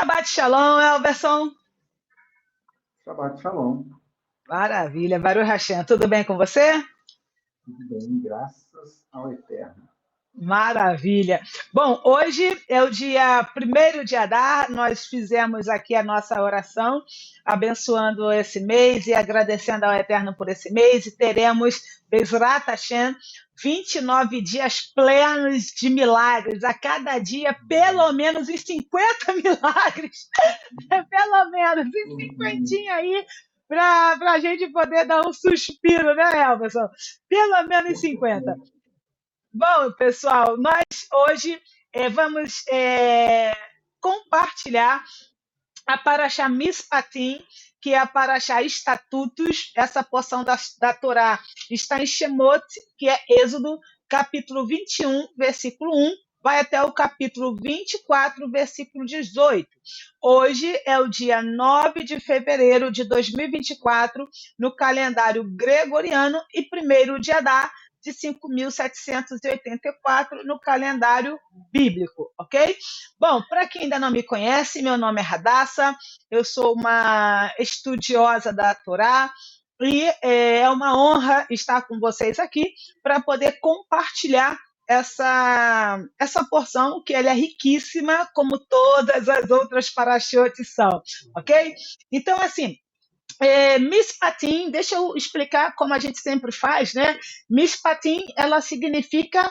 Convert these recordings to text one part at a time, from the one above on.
Shabbat Shalom, Elberson. Shabbat Shalom. Maravilha, Baruch Hashem. Tudo bem com você? Tudo bem, graças ao Eterno. Maravilha. Bom, hoje é o dia 1º de Adar, nós fizemos aqui a nossa oração, abençoando esse mês e agradecendo ao Eterno por esse mês, e teremos, Bezrat Hashem, 29 dias plenos de milagres, a cada dia pelo menos uns 50 milagres, pelo menos uns 50 aí, para a gente poder dar um suspiro, né, Elberson? Pelo menos 50. Bom, pessoal, nós hoje vamos compartilhar a Parashá Mishpatim, que é a Parashá Estatutos. Essa porção da Torá está em Shemot, que é Êxodo, capítulo 21, versículo 1, vai até o capítulo 24, versículo 18. Hoje é o dia 9 de fevereiro de 2024, no calendário gregoriano, e 1º de Adar, de 5.784 no calendário bíblico, ok? Bom, para quem ainda não me conhece, meu nome é Radassa, eu sou uma estudiosa da Torá, e é uma honra estar com vocês aqui para poder compartilhar essa porção, que ela é riquíssima, como todas as outras parashot são, ok? Então, assim, Mishpatim, deixa eu explicar como a gente sempre faz, né? Mishpatim, ela significa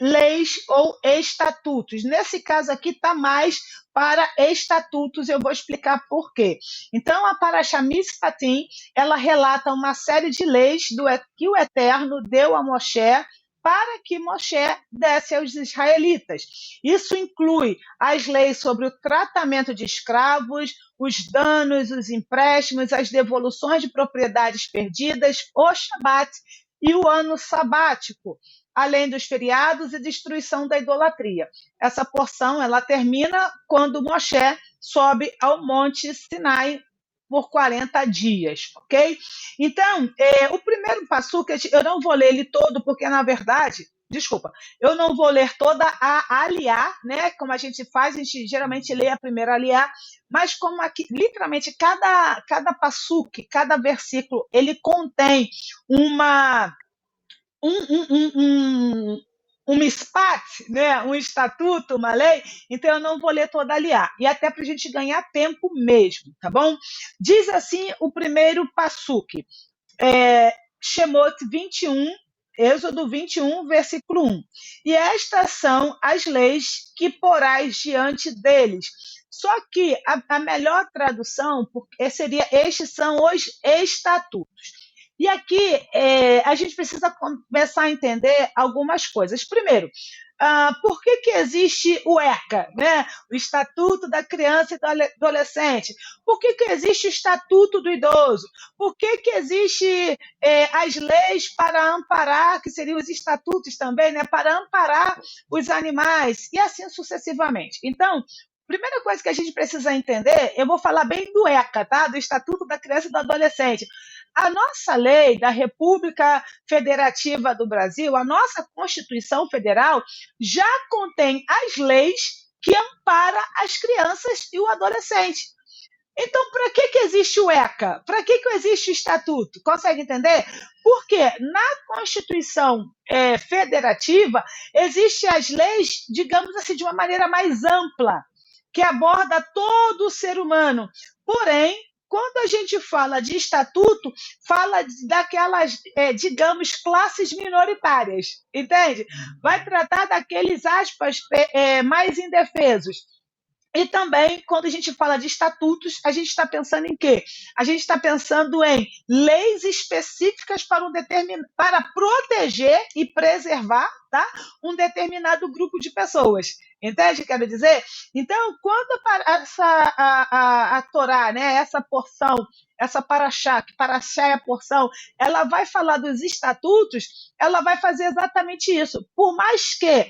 leis ou estatutos. Nesse caso aqui está mais para estatutos, eu vou explicar por quê. Então, a Parashá Mishpatim, ela relata uma série de leis que o Eterno deu a Moshe para que Moshe desse aos israelitas. Isso inclui as leis sobre o tratamento de escravos, os danos, os empréstimos, as devoluções de propriedades perdidas, o Shabat e o ano sabático, além dos feriados e destruição da idolatria. Essa porção ela termina quando Moshe sobe ao Monte Sinai por 40 dias, ok? Então, o primeiro passuco, eu não vou ler ele todo, porque, na verdade, desculpa, eu não vou ler toda a aliá, né? Como a gente faz, a gente geralmente lê a primeira aliá, mas como aqui, literalmente, cada passuque, cada versículo, ele contém uma um mispat, né? Um estatuto, uma lei, então eu não vou ler toda a aliá, e até para a gente ganhar tempo mesmo, tá bom? Diz assim o primeiro passuque, Shemot 21, Êxodo 21, versículo 1. E estas são as leis que porás diante deles. Só que a melhor tradução seria: estes são os estatutos. E aqui a gente precisa começar a entender algumas coisas. Primeiro, por que existe o ECA, né? O Estatuto da Criança e do Adolescente? Por que existe o Estatuto do Idoso? Por que existe as leis para amparar, que seriam os estatutos também, né? Para amparar os animais, e assim sucessivamente. Então, primeira coisa que a gente precisa entender, eu vou falar bem do ECA, tá? Do Estatuto da Criança e do Adolescente. A nossa lei da República Federativa do Brasil, a nossa Constituição Federal, já contém as leis que amparam as crianças e o adolescente. Então, para que existe o ECA? Para que existe o Estatuto? Consegue entender? Porque na Constituição Federativa existem as leis, digamos assim, de uma maneira mais ampla, que aborda todo o ser humano. Porém, quando a gente fala de estatuto, fala daquelas, digamos, classes minoritárias, entende? Vai tratar daqueles, aspas, mais indefesos. E também, quando a gente fala de estatutos, a gente está pensando em quê? A gente está pensando em leis específicas para proteger e preservar, tá? Um determinado grupo de pessoas. Entende o que eu quero dizer? Então, quando a Torá, né, essa porção, essa paraxá, que paraxá é a porção, ela vai falar dos estatutos, ela vai fazer exatamente isso. Por mais que,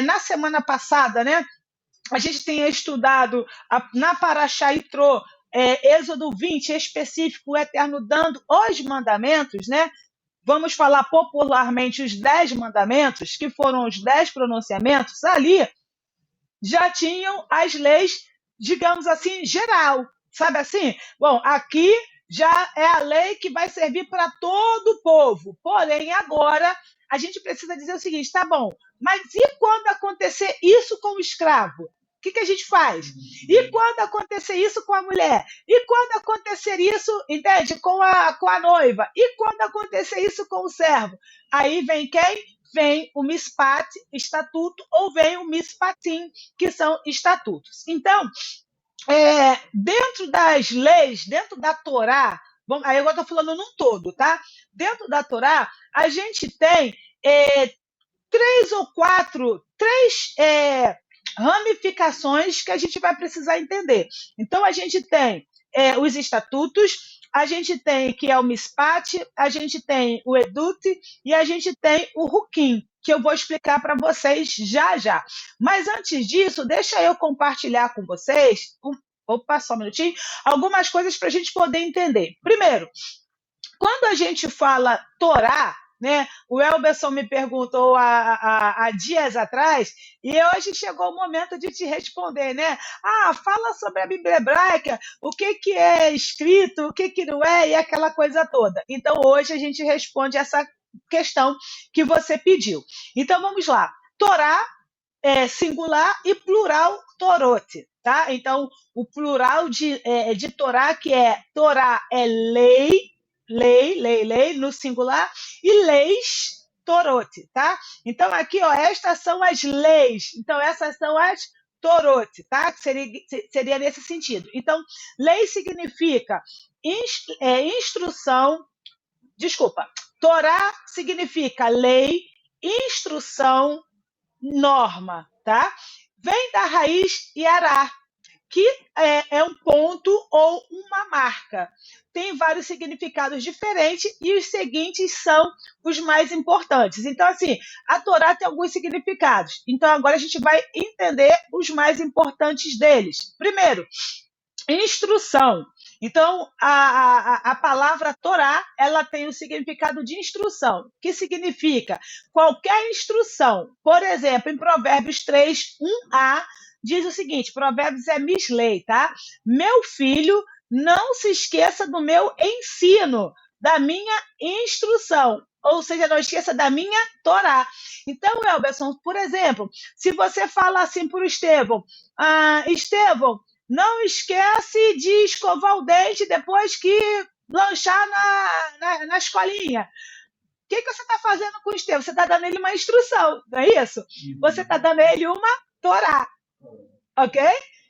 na semana passada, né, a gente tenha estudado na Parashá Itró, Êxodo 20, específico, o Eterno dando os mandamentos, né? Vamos falar popularmente os 10 mandamentos, que foram os 10 pronunciamentos, ali já tinham as leis digamos assim, geral, sabe assim? Bom, aqui já é a lei que vai servir para todo o povo. Porém, agora a gente precisa dizer o seguinte: tá bom, mas e quando acontecer isso com o escravo? O que a gente faz? E quando acontecer isso com a mulher? E quando acontecer isso, entende? Com a noiva? E quando acontecer isso com o servo? Aí vem quem? Vem o mispat, estatuto, ou vem o mispatim, que são estatutos. Então, dentro das leis, dentro da Torá, aí agora estou falando num todo, tá? Dentro da Torá, a gente tem três ramificações que a gente vai precisar entender. Então, a gente tem os estatutos, a gente tem que é o mispat, a gente tem o edut e a gente tem o rukim, que eu vou explicar para vocês já já. Mas antes disso, deixa eu compartilhar com vocês, opa, só um minutinho, algumas coisas para a gente poder entender. Primeiro, quando a gente fala Torá, né? O Elberson me perguntou há dias atrás, e hoje chegou o momento de te responder, né? Fala sobre a Bíblia hebraica, o que é escrito, o que não é, e aquela coisa toda. Então, hoje a gente responde essa questão que você pediu. Então, vamos lá. Torá é singular e plural Torote, tá? Então, o plural de Torá, que é Torá é lei, no singular, e leis, Torote, tá? Então, aqui, ó, estas são as leis. Então, essas são as Torote, tá? Que seria nesse sentido. Então, lei significa instrução, desculpa, Torá significa lei, instrução, norma, tá? Vem da raiz Yará, que é um ponto ou uma marca. Tem vários significados diferentes e os seguintes são os mais importantes. Então, assim, a Torá tem alguns significados. Então, agora a gente vai entender os mais importantes deles. Primeiro, instrução. Então, a palavra Torá, ela tem o significado de instrução, que significa qualquer instrução. Por exemplo, em Provérbios 3, 1a, diz o seguinte, Provérbios é mislei, tá? Meu filho, não se esqueça do meu ensino, da minha instrução, ou seja, não esqueça da minha Torá. Então, Elberson, por exemplo, se você fala assim para o Estevão, Estevão, não esquece de escovar o dente depois que lanchar na escolinha. O que você está fazendo com o Estevão? Você está dando ele uma instrução, não é isso? Você está dando ele uma Torá, ok?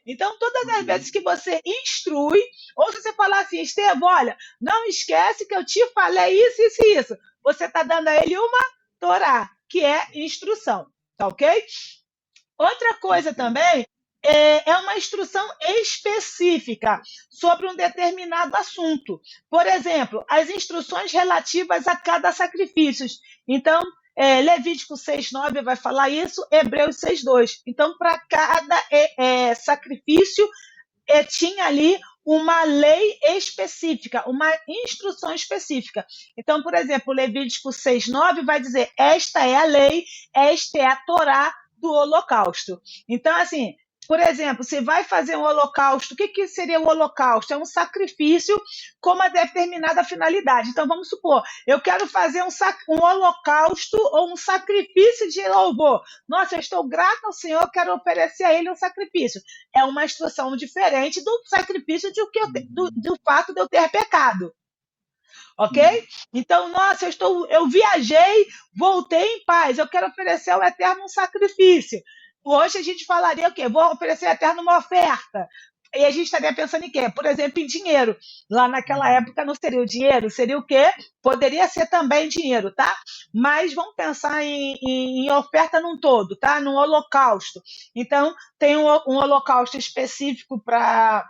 Então, todas as vezes que você instrui, ou se você falar assim, Estevão, olha, não esquece que eu te falei isso, isso e isso. Você está dando a ele uma Torá, que é instrução, tá ok? Outra coisa também é uma instrução específica sobre um determinado assunto. Por exemplo, as instruções relativas a cada sacrifício. Então, Levítico 6,9 vai falar isso, Hebreus 6,2. Então, para cada sacrifício, tinha ali uma lei específica, uma instrução específica. Então, por exemplo, Levítico 6,9 vai dizer: esta é a lei, esta é a Torá do holocausto. Então, assim, por exemplo, se vai fazer um holocausto, o que seria o holocausto? É um sacrifício com uma determinada finalidade. Então, vamos supor, eu quero fazer um holocausto ou um sacrifício de louvor. Nossa, eu estou grata ao Senhor, quero oferecer a Ele um sacrifício. É uma instrução diferente do sacrifício do fato de eu ter pecado. Ok? Então, nossa, eu viajei, voltei em paz, eu quero oferecer ao Eterno um sacrifício. Hoje a gente falaria o quê? Vou oferecer ao Eterno uma oferta. E a gente estaria pensando em quê? Por exemplo, em dinheiro. Lá naquela época não seria o dinheiro, seria o quê? Poderia ser também dinheiro, tá? Mas vamos pensar em oferta num todo, tá? Num holocausto. Então, tem um holocausto específico para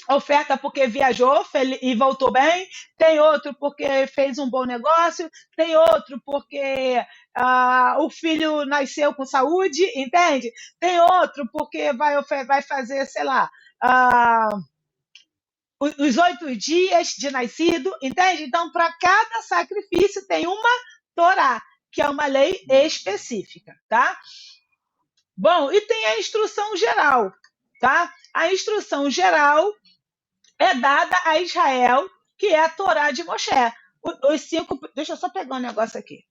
oferta porque viajou e voltou bem, tem outro porque fez um bom negócio, tem outro porque o filho nasceu com saúde, entende? Tem outro porque vai fazer, sei lá, os 8 dias de nascido, entende? Então, para cada sacrifício tem uma Torá, que é uma lei específica, tá? Bom, e tem a instrução geral. tá? A instrução geral é dada a Israel, que é a Torá de Moshe. Os 5, deixa eu só pegar um negócio aqui.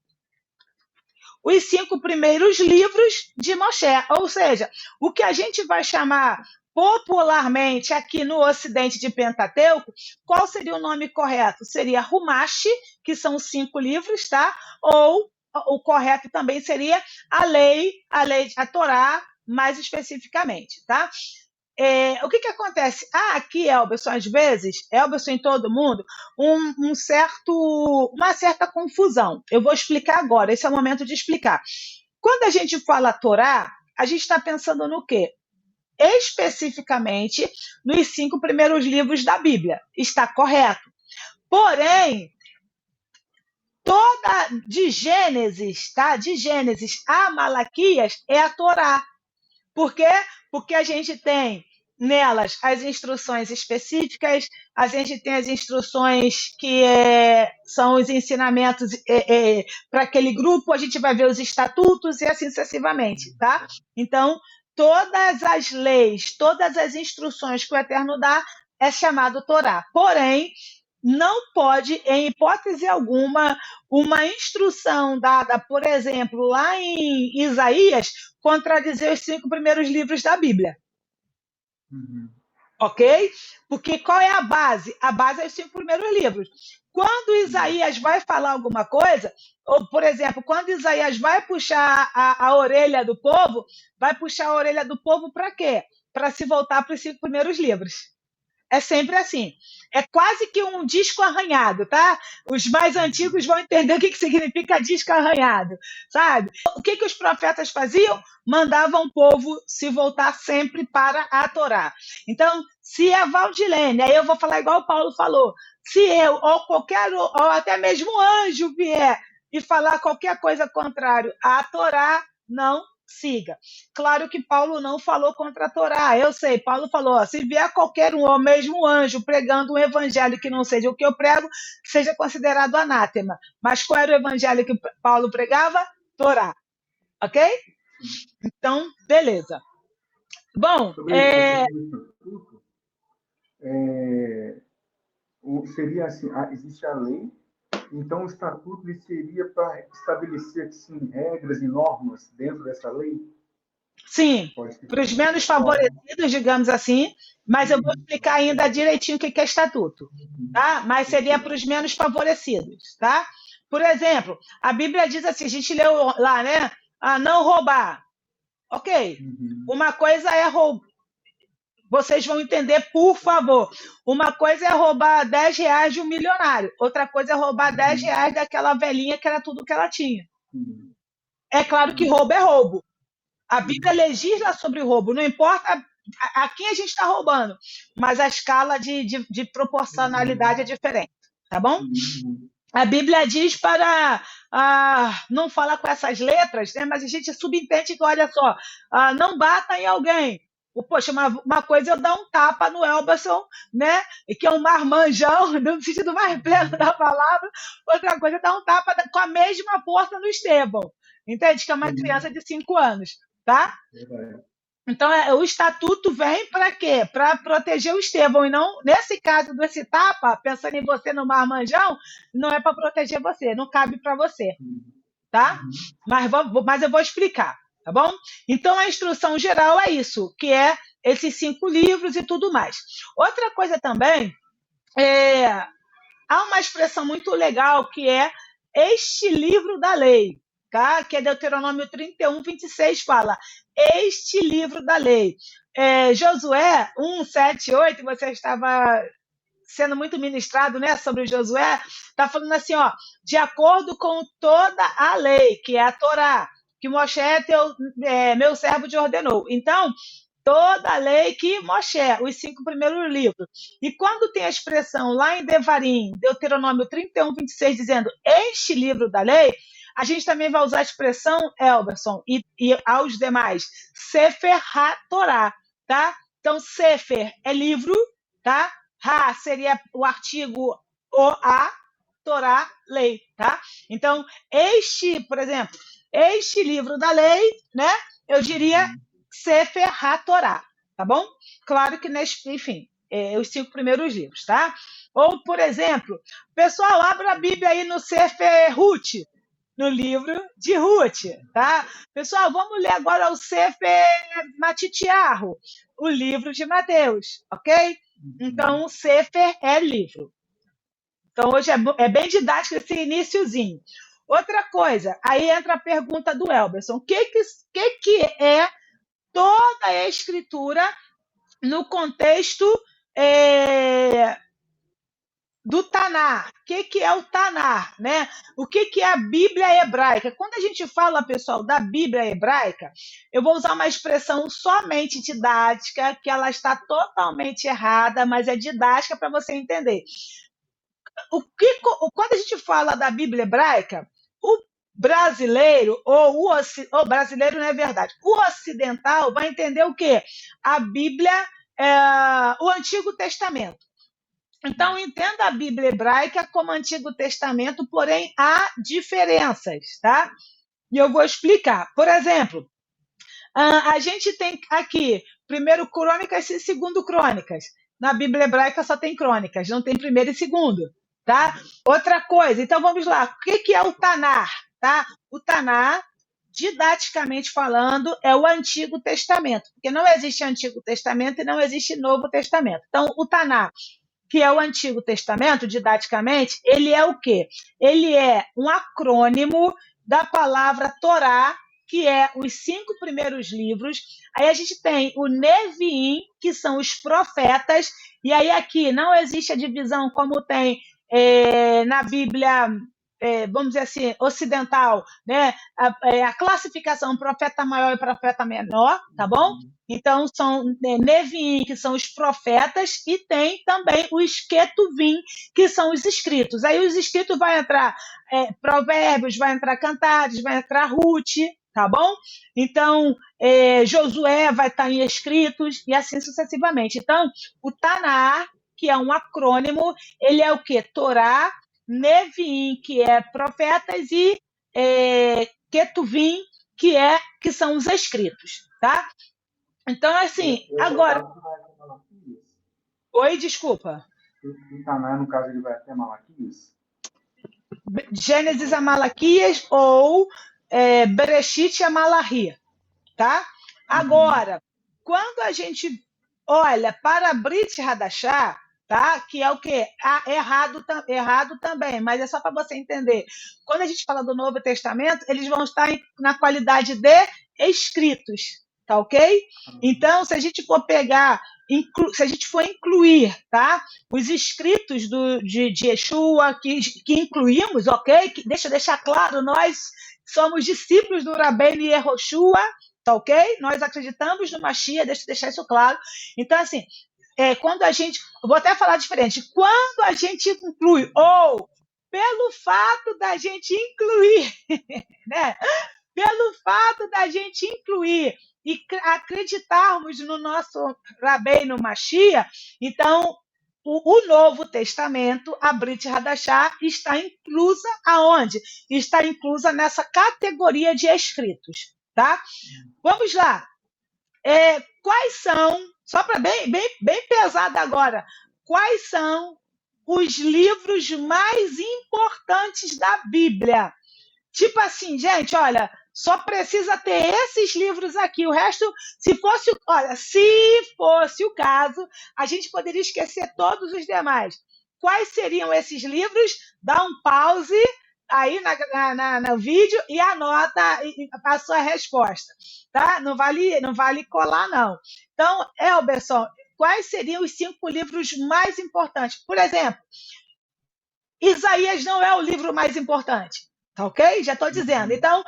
Os 5 primeiros livros de Moshe, ou seja, o que a gente vai chamar popularmente aqui no Ocidente de Pentateuco, qual seria o nome correto? Seria Humash, que são 5 livros, tá? Ou o correto também seria a Torá, mais especificamente, tá? O que acontece? Aqui, Elberson, às vezes, Elberson em todo mundo, uma certa confusão. Eu vou explicar agora, esse é o momento de explicar. Quando a gente fala Torá, a gente está pensando no quê? Especificamente nos 5 primeiros livros da Bíblia. Está correto. Porém, de Gênesis, tá? De Gênesis a Malaquias é a Torá. Por quê? Porque a gente tem nelas as instruções específicas, a gente tem as instruções que são os ensinamentos para aquele grupo, a gente vai ver os estatutos e assim sucessivamente, tá? Então, todas as leis, todas as instruções que o Eterno dá é chamado Torá. Porém, não pode, em hipótese alguma, uma instrução dada, por exemplo, lá em Isaías, contradizer os 5 primeiros livros da Bíblia. Ok? Porque qual é a base? A base é os 5 primeiros livros. Quando Isaías vai falar alguma coisa, ou, por exemplo, quando Isaías vai puxar a orelha do povo, vai puxar a orelha do povo para quê? Para se voltar para os 5 primeiros livros. É sempre assim. É quase que um disco arranhado, tá? Os mais antigos vão entender o que significa disco arranhado, sabe? O que os profetas faziam? Mandavam o povo se voltar sempre para a Torá. Então, se a Valdilene, aí eu vou falar igual o Paulo falou, se eu ou até mesmo um anjo vier e falar qualquer coisa contrário à Torá, não siga. Claro que Paulo não falou contra a Torá, eu sei, Paulo falou, se vier qualquer um, ou mesmo um anjo, pregando um evangelho que não seja o que eu prego, seja considerado anátema. Mas qual era o evangelho que Paulo pregava? Torá. Ok? Então, beleza. Bom, seria assim, existe a lei, então o estatuto seria para estabelecer assim, regras e normas dentro dessa lei? Sim, para os menos favorecidos, digamos assim, mas eu vou explicar ainda direitinho o que é estatuto, tá? Mas seria para os menos favorecidos, tá? Por exemplo, a Bíblia diz assim, a gente leu lá, né? Não roubar. Ok. Uma coisa é roubar. Vocês vão entender, por favor. Uma coisa é roubar 10 reais de um milionário. Outra coisa é roubar 10 reais daquela velhinha que era tudo que ela tinha. É claro que roubo é roubo. A Bíblia legisla sobre roubo. Não importa a quem a gente está roubando, mas a escala de proporcionalidade é diferente. Tá bom? A Bíblia diz para não falar com essas letras, né? Mas a gente subentende que, olha só, não bata em alguém. Poxa, uma coisa é eu dar um tapa no Elberson, né? Que é um marmanjão, no sentido mais pleno da palavra. Outra coisa é dar um tapa com a mesma força no Estevão. Entende? Que é uma criança de 5 anos, tá? Então, o estatuto vem para quê? Para proteger o Estevão. E não, nesse caso desse tapa, pensando em você no marmanjão, não é para proteger você, não cabe para você. Tá? Mas eu vou explicar, tá bom? Então, a instrução geral é isso, que é esses 5 livros e tudo mais. Outra coisa também, há uma expressão muito legal que é este livro da lei. Tá? Que é Deuteronômio 31, 26, fala este livro da lei. Josué 1, 7, 8, você estava sendo muito ministrado, né, sobre Josué, está falando assim, ó, de acordo com toda a lei, que é a Torá, que Moshe, meu servo, te ordenou. Então, toda a lei que Moshe, os 5 primeiros livros. E quando tem a expressão lá em Devarim, Deuteronômio 31, 26, dizendo este livro da lei, a gente também vai usar a expressão, Elberson, e aos demais, Sefer HaTorá, tá? Então, Sefer é livro, tá? Ha seria o artigo a, Torá, lei, tá? Então, por exemplo, este livro da lei, né? Eu diria Sefer HaTorá, tá bom? Claro que, enfim, os 5 primeiros livros, tá? Ou, por exemplo, pessoal, abra a Bíblia aí no Sefer Ruth, no livro de Ruth, tá? Pessoal, vamos ler agora o Sefer Matitiarro, o livro de Mateus, ok? Então, o Sefer é livro. Então, hoje é bem didático esse iniciozinho. Outra coisa, aí entra a pergunta do Elberson. O que é toda a escritura no contexto do Tanar? O que é o Tanar? Né? O que é a Bíblia hebraica? Quando a gente fala, pessoal, da Bíblia hebraica, eu vou usar uma expressão somente didática, que ela está totalmente errada, mas é didática para você entender. Quando a gente fala da Bíblia hebraica, o brasileiro, ou brasileiro não é verdade, o ocidental vai entender o quê? A Bíblia, o Antigo Testamento. Então, entenda a Bíblia hebraica como Antigo Testamento, porém há diferenças, tá? E eu vou explicar. Por exemplo, a gente tem aqui primeiro Crônicas e segundo Crônicas. Na Bíblia hebraica só tem Crônicas, não tem primeiro e segundo, tá? Outra coisa, então vamos lá. O que é o Tanar, tá? O Tanar, didaticamente falando, é o Antigo Testamento, porque não existe Antigo Testamento e não existe Novo Testamento. Então, o Tanar, que é o Antigo Testamento, didaticamente, ele é o quê? Ele é um acrônimo da palavra Torá, que é os 5 primeiros livros. Aí a gente tem o Neviim, que são os profetas, e aí aqui não existe a divisão como tem na Bíblia, vamos dizer assim, ocidental, né? A classificação profeta maior e profeta menor, tá bom? Então, são Neviim, que são os profetas, e tem também os Ketuvim, que são os escritos. Aí os escritos vai entrar Provérbios, vai entrar Cantares, vai entrar Ruth, tá bom? Então, Josué vai estar em escritos, e assim sucessivamente. Então, o Tanar, que é um acrônimo, ele é o quê? Torá, Neviim, que é profetas, e Ketuvim, que são os escritos, tá? Então, assim, agora. Oi, desculpa. O Tanar, no caso, ele vai até Malaquias? Gênesis a Malaquias ou Bereshit a Malachi, tá? Agora, quando a gente olha para Brit Hadashah, tá? Que é o quê? Errado também, mas é só para você entender. Quando a gente fala do Novo Testamento, eles vão estar na qualidade de escritos, tá ok? Então, se a gente for pegar, se a gente for incluir, tá? Os escritos de Yeshua, que incluímos, ok? Deixa eu deixar claro, nós somos discípulos do Rabbeinu Yehoshua, tá ok? Nós acreditamos no Mashiach, deixa eu deixar isso claro. Então, assim, quando a gente... Vou até falar diferente. Quando a gente inclui, ou pelo fato da gente incluir, né? Pelo fato da gente incluir e acreditarmos no nosso Rabbeinu Mashiach, então o Novo Testamento, a Brit Hadashah, está inclusa aonde? Está inclusa nessa categoria de escritos, tá? Vamos lá. Quais são, só para bem pesado agora, quais são os livros mais importantes da Bíblia? Tipo assim, gente, olha, só precisa ter esses livros aqui. O resto, se fosse o caso, a gente poderia esquecer todos os demais. Quais seriam esses livros? Dá um pause aí no vídeo e anota a sua resposta, tá? Não vale colar, não. Então, Elberson, quais seriam os 5 livros mais importantes? Por exemplo, Isaías não é o livro mais importante. Tá ok? Já estou dizendo. Então,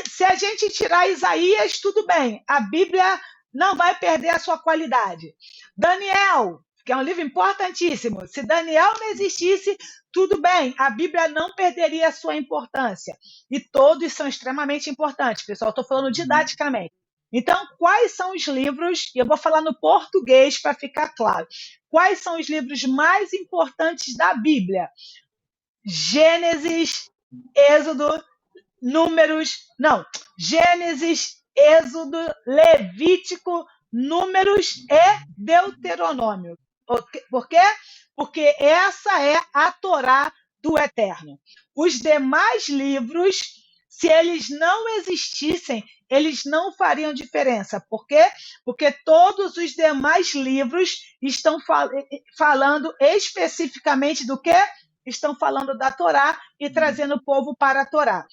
se a gente tirar Isaías, tudo bem. A Bíblia não vai perder a sua qualidade. Daniel, que é um livro importantíssimo. Se Daniel não existisse, tudo bem. A Bíblia não perderia a sua importância. E todos são extremamente importantes, pessoal. Estou falando didaticamente. Então, quais são os livros, e eu vou falar no português para ficar claro, quais são os livros mais importantes da Bíblia? Gênesis, Êxodo, Números, não, Gênesis, Êxodo, Levítico, Números e Deuteronômio. Por quê? Porque essa é a Torá do Eterno. Os demais livros, se eles não existissem, eles não fariam diferença. Por quê? Porque todos os demais livros estão falando especificamente do quê? Estão falando da Torá e trazendo o povo para a Torá.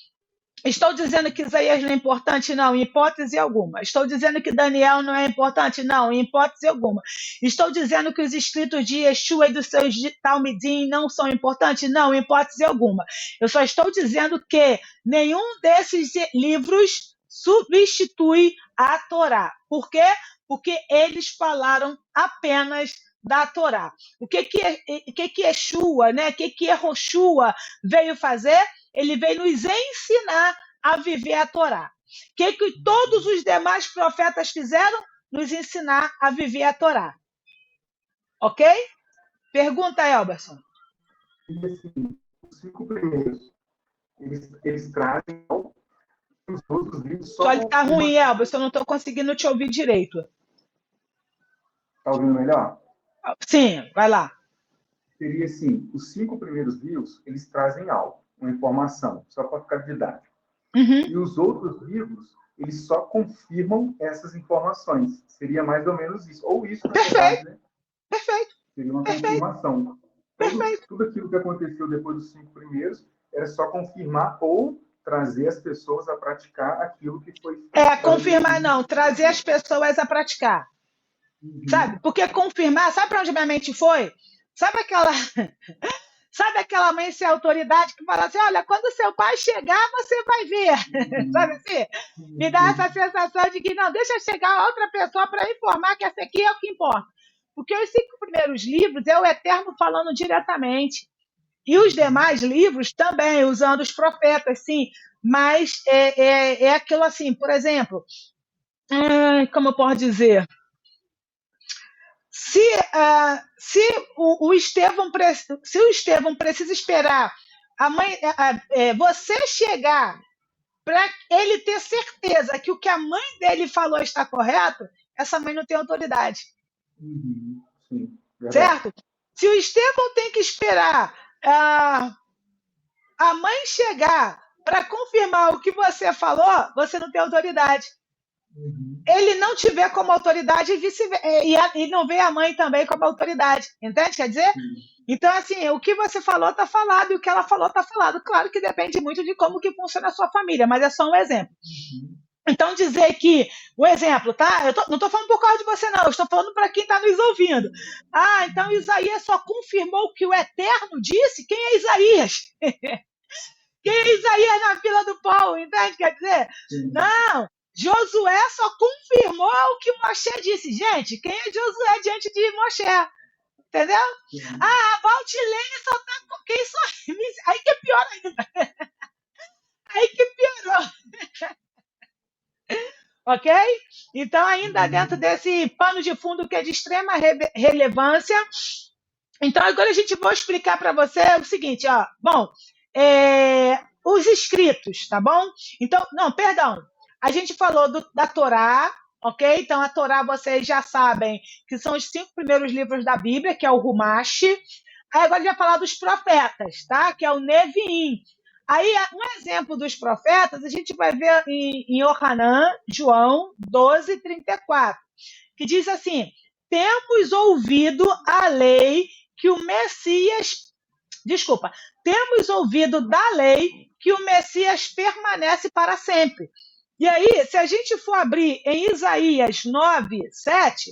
Estou dizendo que Isaías não é importante? Não, em hipótese alguma. Estou dizendo que Daniel não é importante? Não, em hipótese alguma. Estou dizendo que os escritos de Yeshua e dos seus Talmidim não são importantes? Não, em hipótese alguma. Eu só estou dizendo que nenhum desses livros substitui a Torá. Por quê? Porque eles falaram apenas da Torá. O que Yeshua, né? O que Yehoshua veio fazer? Ele veio nos ensinar a viver a Torá. O que todos os demais profetas fizeram? Nos ensinar a viver a Torá. Ok? Pergunta, Elberson. E assim, os 5 primeiros, eles trazem os outros livros só. Só ele está ruim, Elberson, eu não estou conseguindo te ouvir direito. Está ouvindo melhor? Sim, vai lá. Seria assim, os 5 primeiros livros, eles trazem algo, uma informação, só para ficar didático. E os outros livros, eles só confirmam essas informações. Seria mais ou menos isso. Ou isso, na verdade, né? Perfeito. Seria uma confirmação. Tudo aquilo que aconteceu depois dos 5 primeiros era só confirmar ou trazer as pessoas a praticar aquilo que foi... confirmar não, trazer as pessoas a praticar. Sabe? Porque confirmar, sabe para onde minha mente foi? Sabe aquela mãe sem autoridade que fala assim, olha, quando seu pai chegar, você vai ver. Sabe assim? Me dá essa sensação de que, não, deixa chegar outra pessoa para informar que essa aqui é o que importa. Porque os 5 primeiros livros é o Eterno falando diretamente. E os demais livros também, usando os profetas, sim. Mas é aquilo assim, por exemplo, como eu posso dizer... Se o Estevão precisa esperar você chegar para ele ter certeza que o que a mãe dele falou está correto, essa mãe não tem autoridade. Sim, certo? Se o Estevão tem que esperar a mãe chegar para confirmar o que você falou, você não tem autoridade. Ele não te vê como autoridade e não vê a mãe também como autoridade. Entende? Quer dizer? Então, assim, o que você falou está falado e o que ela falou está falado. Claro que depende muito de como que funciona a sua família, mas é só um exemplo. Então, dizer que o exemplo, tá? Não estou falando por causa de você, não. Eu estou falando para quem está nos ouvindo. Então Isaías só confirmou o que o Eterno disse? Quem é Isaías? Quem é Isaías na fila do pão? Entende? Quer dizer? Não. Josué só confirmou o que Moshe disse. Gente, quem é Josué diante de Moshe? Entendeu? A Valtilene só tá com quem só... Aí que é pior ainda. Aí que piorou. Ok? Então, ainda dentro desse pano de fundo que é de extrema relevância. Então, agora a gente vai explicar para você o seguinte, ó. Bom, os escritos, tá bom? Então, não, perdão. A gente falou da Torá, ok? Então, a Torá, vocês já sabem que são os 5 primeiros livros da Bíblia, que é o Rumash. Aí agora a gente vai falar dos profetas, tá? Que é o Neviim. Aí, um exemplo dos profetas, a gente vai ver em Yohanan, João 12:34, que diz assim, temos ouvido a lei que o Messias... Desculpa, temos ouvido da lei que o Messias permanece para sempre. E aí, se a gente for abrir em Isaías 9:7,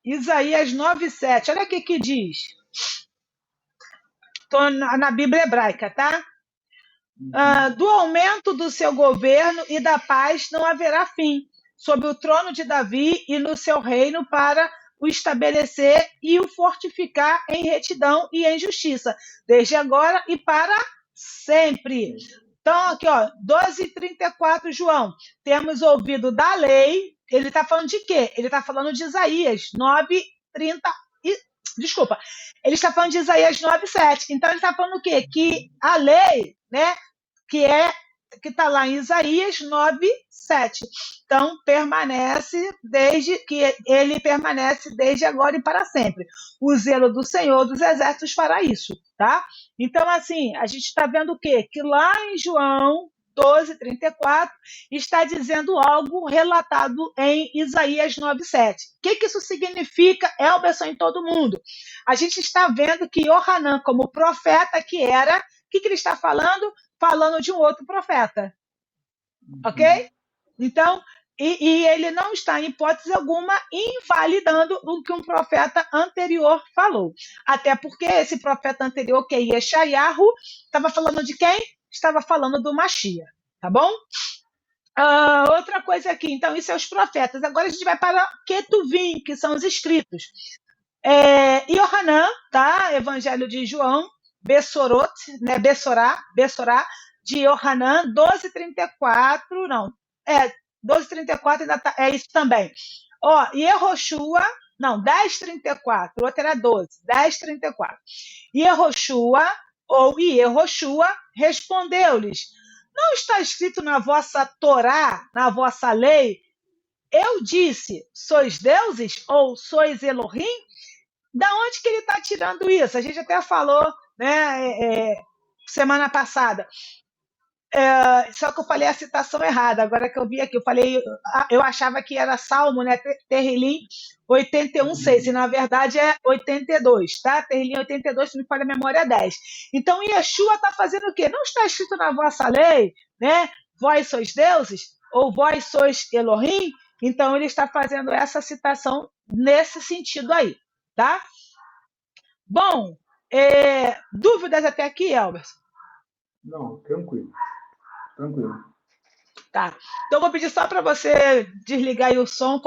Isaías 9:7, olha o que diz. Estou na Bíblia hebraica, tá? Do aumento do seu governo e da paz não haverá fim, sobre o trono de Davi e no seu reino para o estabelecer e o fortificar em retidão e em justiça, desde agora e para sempre. Então, aqui, ó, 12:34, João. Temos ouvido da lei. Ele está falando de quê? Ele está falando de Isaías 9:30. Desculpa. Ele está falando de Isaías 9:7. Então, ele está falando o quê? Que a lei, né, que é que está lá em Isaías 9:7. Então, ele permanece desde agora e para sempre. O zelo do Senhor dos Exércitos fará isso, tá? Então, assim, a gente está vendo o quê? Que lá em João 12:34 está dizendo algo relatado em Isaías 9:7. O que isso significa, Elberson, em todo mundo? A gente está vendo que Yohanan, como profeta que era, o que ele está falando? Falando de um outro profeta. Ok? Então, e ele não está, em hipótese alguma, invalidando o que um profeta anterior falou. Até porque esse profeta anterior, que é Yeshayahu, estava falando de quem? Estava falando do Mashiach. Tá bom? Outra coisa aqui, então, isso é os profetas. Agora a gente vai para Ketuvim, que são os escritos. Yohanan, tá? Evangelho de João, Bessorot, né? Bessorá, de Yohanan, 12:34, não, 12:34 ainda tá, é isso também. Yehoshua, não, 10:34, o outro era 12, 10:34. Yehoshua respondeu-lhes: não está escrito na vossa Torá, na vossa lei, eu disse, sois deuses ou sois Elohim? Da onde que ele está tirando isso? A gente até falou, né, semana passada. Só que eu falei a citação errada. Agora que eu vi aqui, eu achava que era Salmo, né? Terrilim 81:6, e na verdade é 82, tá? Terrilim 82, se me falha a memória, é 10. Então, Yeshua está fazendo o quê? Não está escrito na vossa lei, né? Vós sois deuses, ou vós sois Elohim? Então, ele está fazendo essa citação nesse sentido aí, tá? Bom, dúvidas até aqui, Elberson? Não, tranquilo. Tá. Então, eu vou pedir só para você desligar aí o som,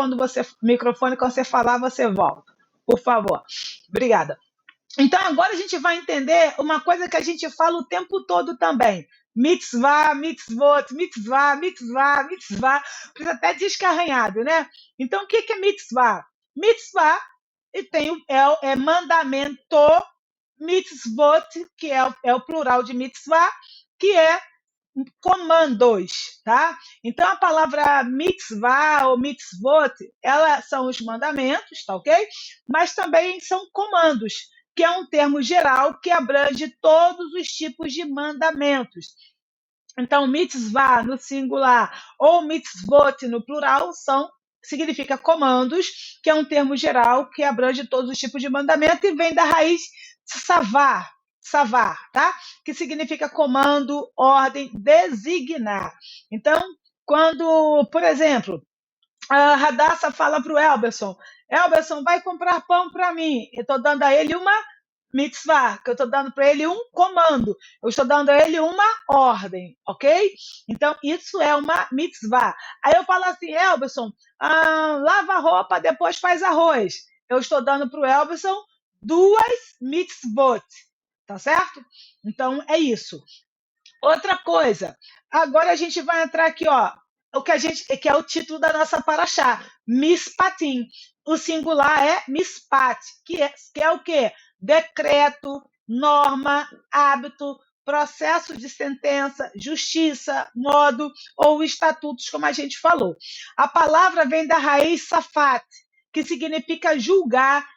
microfone, quando você falar, você volta. Por favor. Obrigada. Então, agora a gente vai entender uma coisa que a gente fala o tempo todo também. Mitzvah, mitzvot, mitzvah, mitzvah, mitzvah. Precisa até descarranhado, né? Então, o que é mitzvah? Mitzvah é mandamento, mitzvot, que é o plural de mitzvah, que é comandos, tá? Então, a palavra mitzvah ou mitzvot, elas são os mandamentos, tá ok? Mas também são comandos, que é um termo geral que abrange todos os tipos de mandamentos. Então, mitzvah no singular ou mitzvot no plural significa comandos, que é um termo geral que abrange todos os tipos de mandamento e vem da raiz savar, tá? Que significa comando, ordem, designar. Então, quando, por exemplo, a Radassa fala para o Elberson, vai comprar pão para mim. Eu estou dando a ele uma mitzvah, que eu estou dando para ele um comando, eu estou dando a ele uma ordem, ok? Então, isso é uma mitzvah. Aí eu falo assim, Elberson, lava a roupa, depois faz arroz. Eu estou dando para o Elberson 2 mitzvot, tá certo? Então, é isso. Outra coisa, agora a gente vai entrar aqui, que é o título da nossa paraxá, Mishpatim. O singular é Mishpat, que é o quê? Decreto, norma, hábito, processo de sentença, justiça, modo ou estatutos, como a gente falou. A palavra vem da raiz safat, que significa julgar,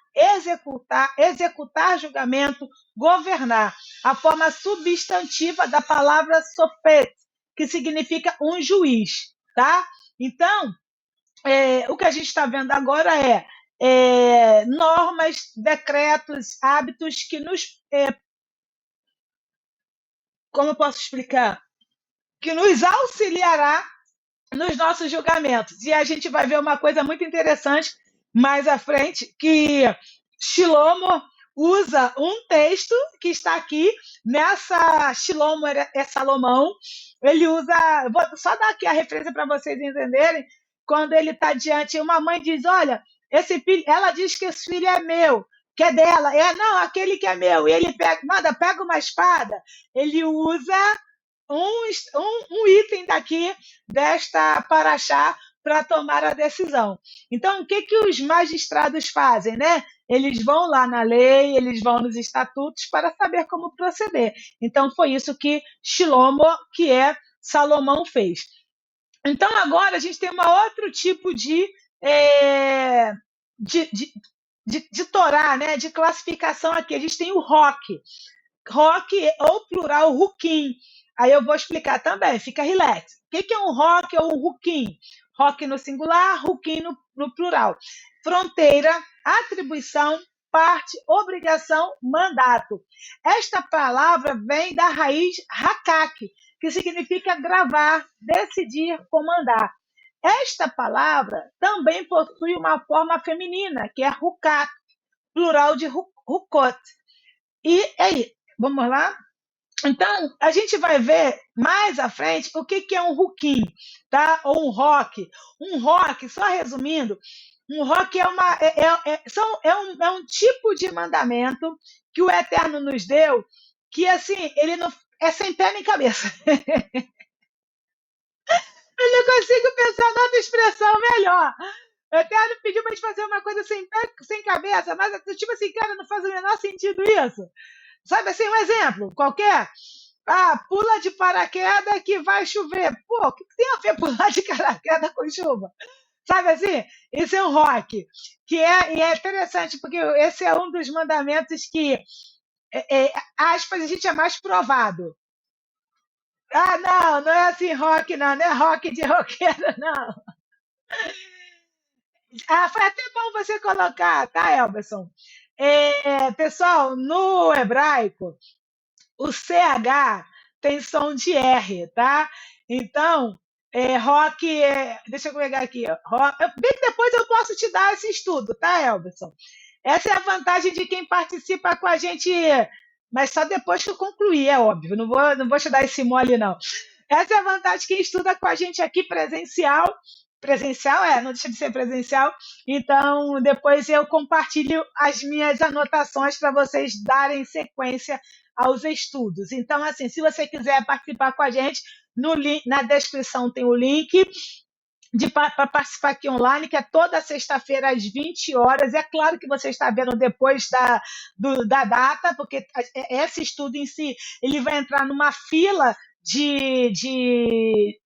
executar julgamento, governar. A forma substantiva da palavra sofet, que significa um juiz, tá? Então, o que a gente está vendo agora é normas, decretos, hábitos que nos... como eu posso explicar? Que nos auxiliará nos nossos julgamentos. E a gente vai ver uma coisa muito interessante mais à frente, que Shlomo usa um texto que está aqui nessa Shlomo é Salomão. Ele usa, vou só dar aqui a referência para vocês entenderem, quando ele está diante, uma mãe diz, olha, esse filho, ela diz que esse filho é meu, que é dela, não, aquele que é meu, e ele pega uma espada, ele usa um item daqui desta paraxá para tomar a decisão. Então, o que os magistrados fazem, né? Eles vão lá na lei, eles vão nos estatutos para saber como proceder. Então, foi isso que Shlomo, que é Salomão fez. Então, agora a gente tem um outro tipo de Torá, né? De classificação aqui. A gente tem o roque. Roque ou plural, ruquim. Aí eu vou explicar também, fica relax. O que é um roque ou um ruquim? Roque no singular, ruquim no plural. Fronteira, atribuição, parte, obrigação, mandato. Esta palavra vem da raiz hakak, que significa gravar, decidir, comandar. Esta palavra também possui uma forma feminina, que é rukat, plural de rukot. E aí, vamos lá? Então, a gente vai ver mais à frente o que é um ruquim, tá? Ou um roque. Um roque, só resumindo, um roque é um tipo de mandamento que o Eterno nos deu, que assim, ele não é sem pé nem cabeça. Eu não consigo pensar numa expressão melhor. O Eterno pediu para a gente fazer uma coisa sem pé, sem cabeça, mas tipo assim, cara, não faz o menor sentido isso. Sabe assim, um exemplo qualquer? Pula de paraquedas que vai chover. Pô, o que tem a ver pular de paraquedas com chuva? Sabe assim? Isso é um rock. E é interessante, porque esse é um dos mandamentos que, aspas, a gente é mais provado. Não é assim rock, não é rock de roqueiro, não. Foi até bom você colocar, tá, Elberson? Pessoal, no hebraico, o CH tem som de R, tá? Então, rock, deixa eu pegar aqui, bem que depois eu posso te dar esse estudo, tá, Elberson? Essa é a vantagem de quem participa com a gente, mas só depois que eu concluir, é óbvio, não vou te dar esse mole, não. Essa é a vantagem de quem estuda com a gente aqui presencial. Presencial não deixa de ser presencial. Então, depois eu compartilho as minhas anotações para vocês darem sequência aos estudos. Então, assim, se você quiser participar com a gente, na descrição tem o link para participar aqui online, que é toda sexta-feira às 20 horas. É claro que você está vendo depois da data, porque esse estudo em si ele vai entrar numa fila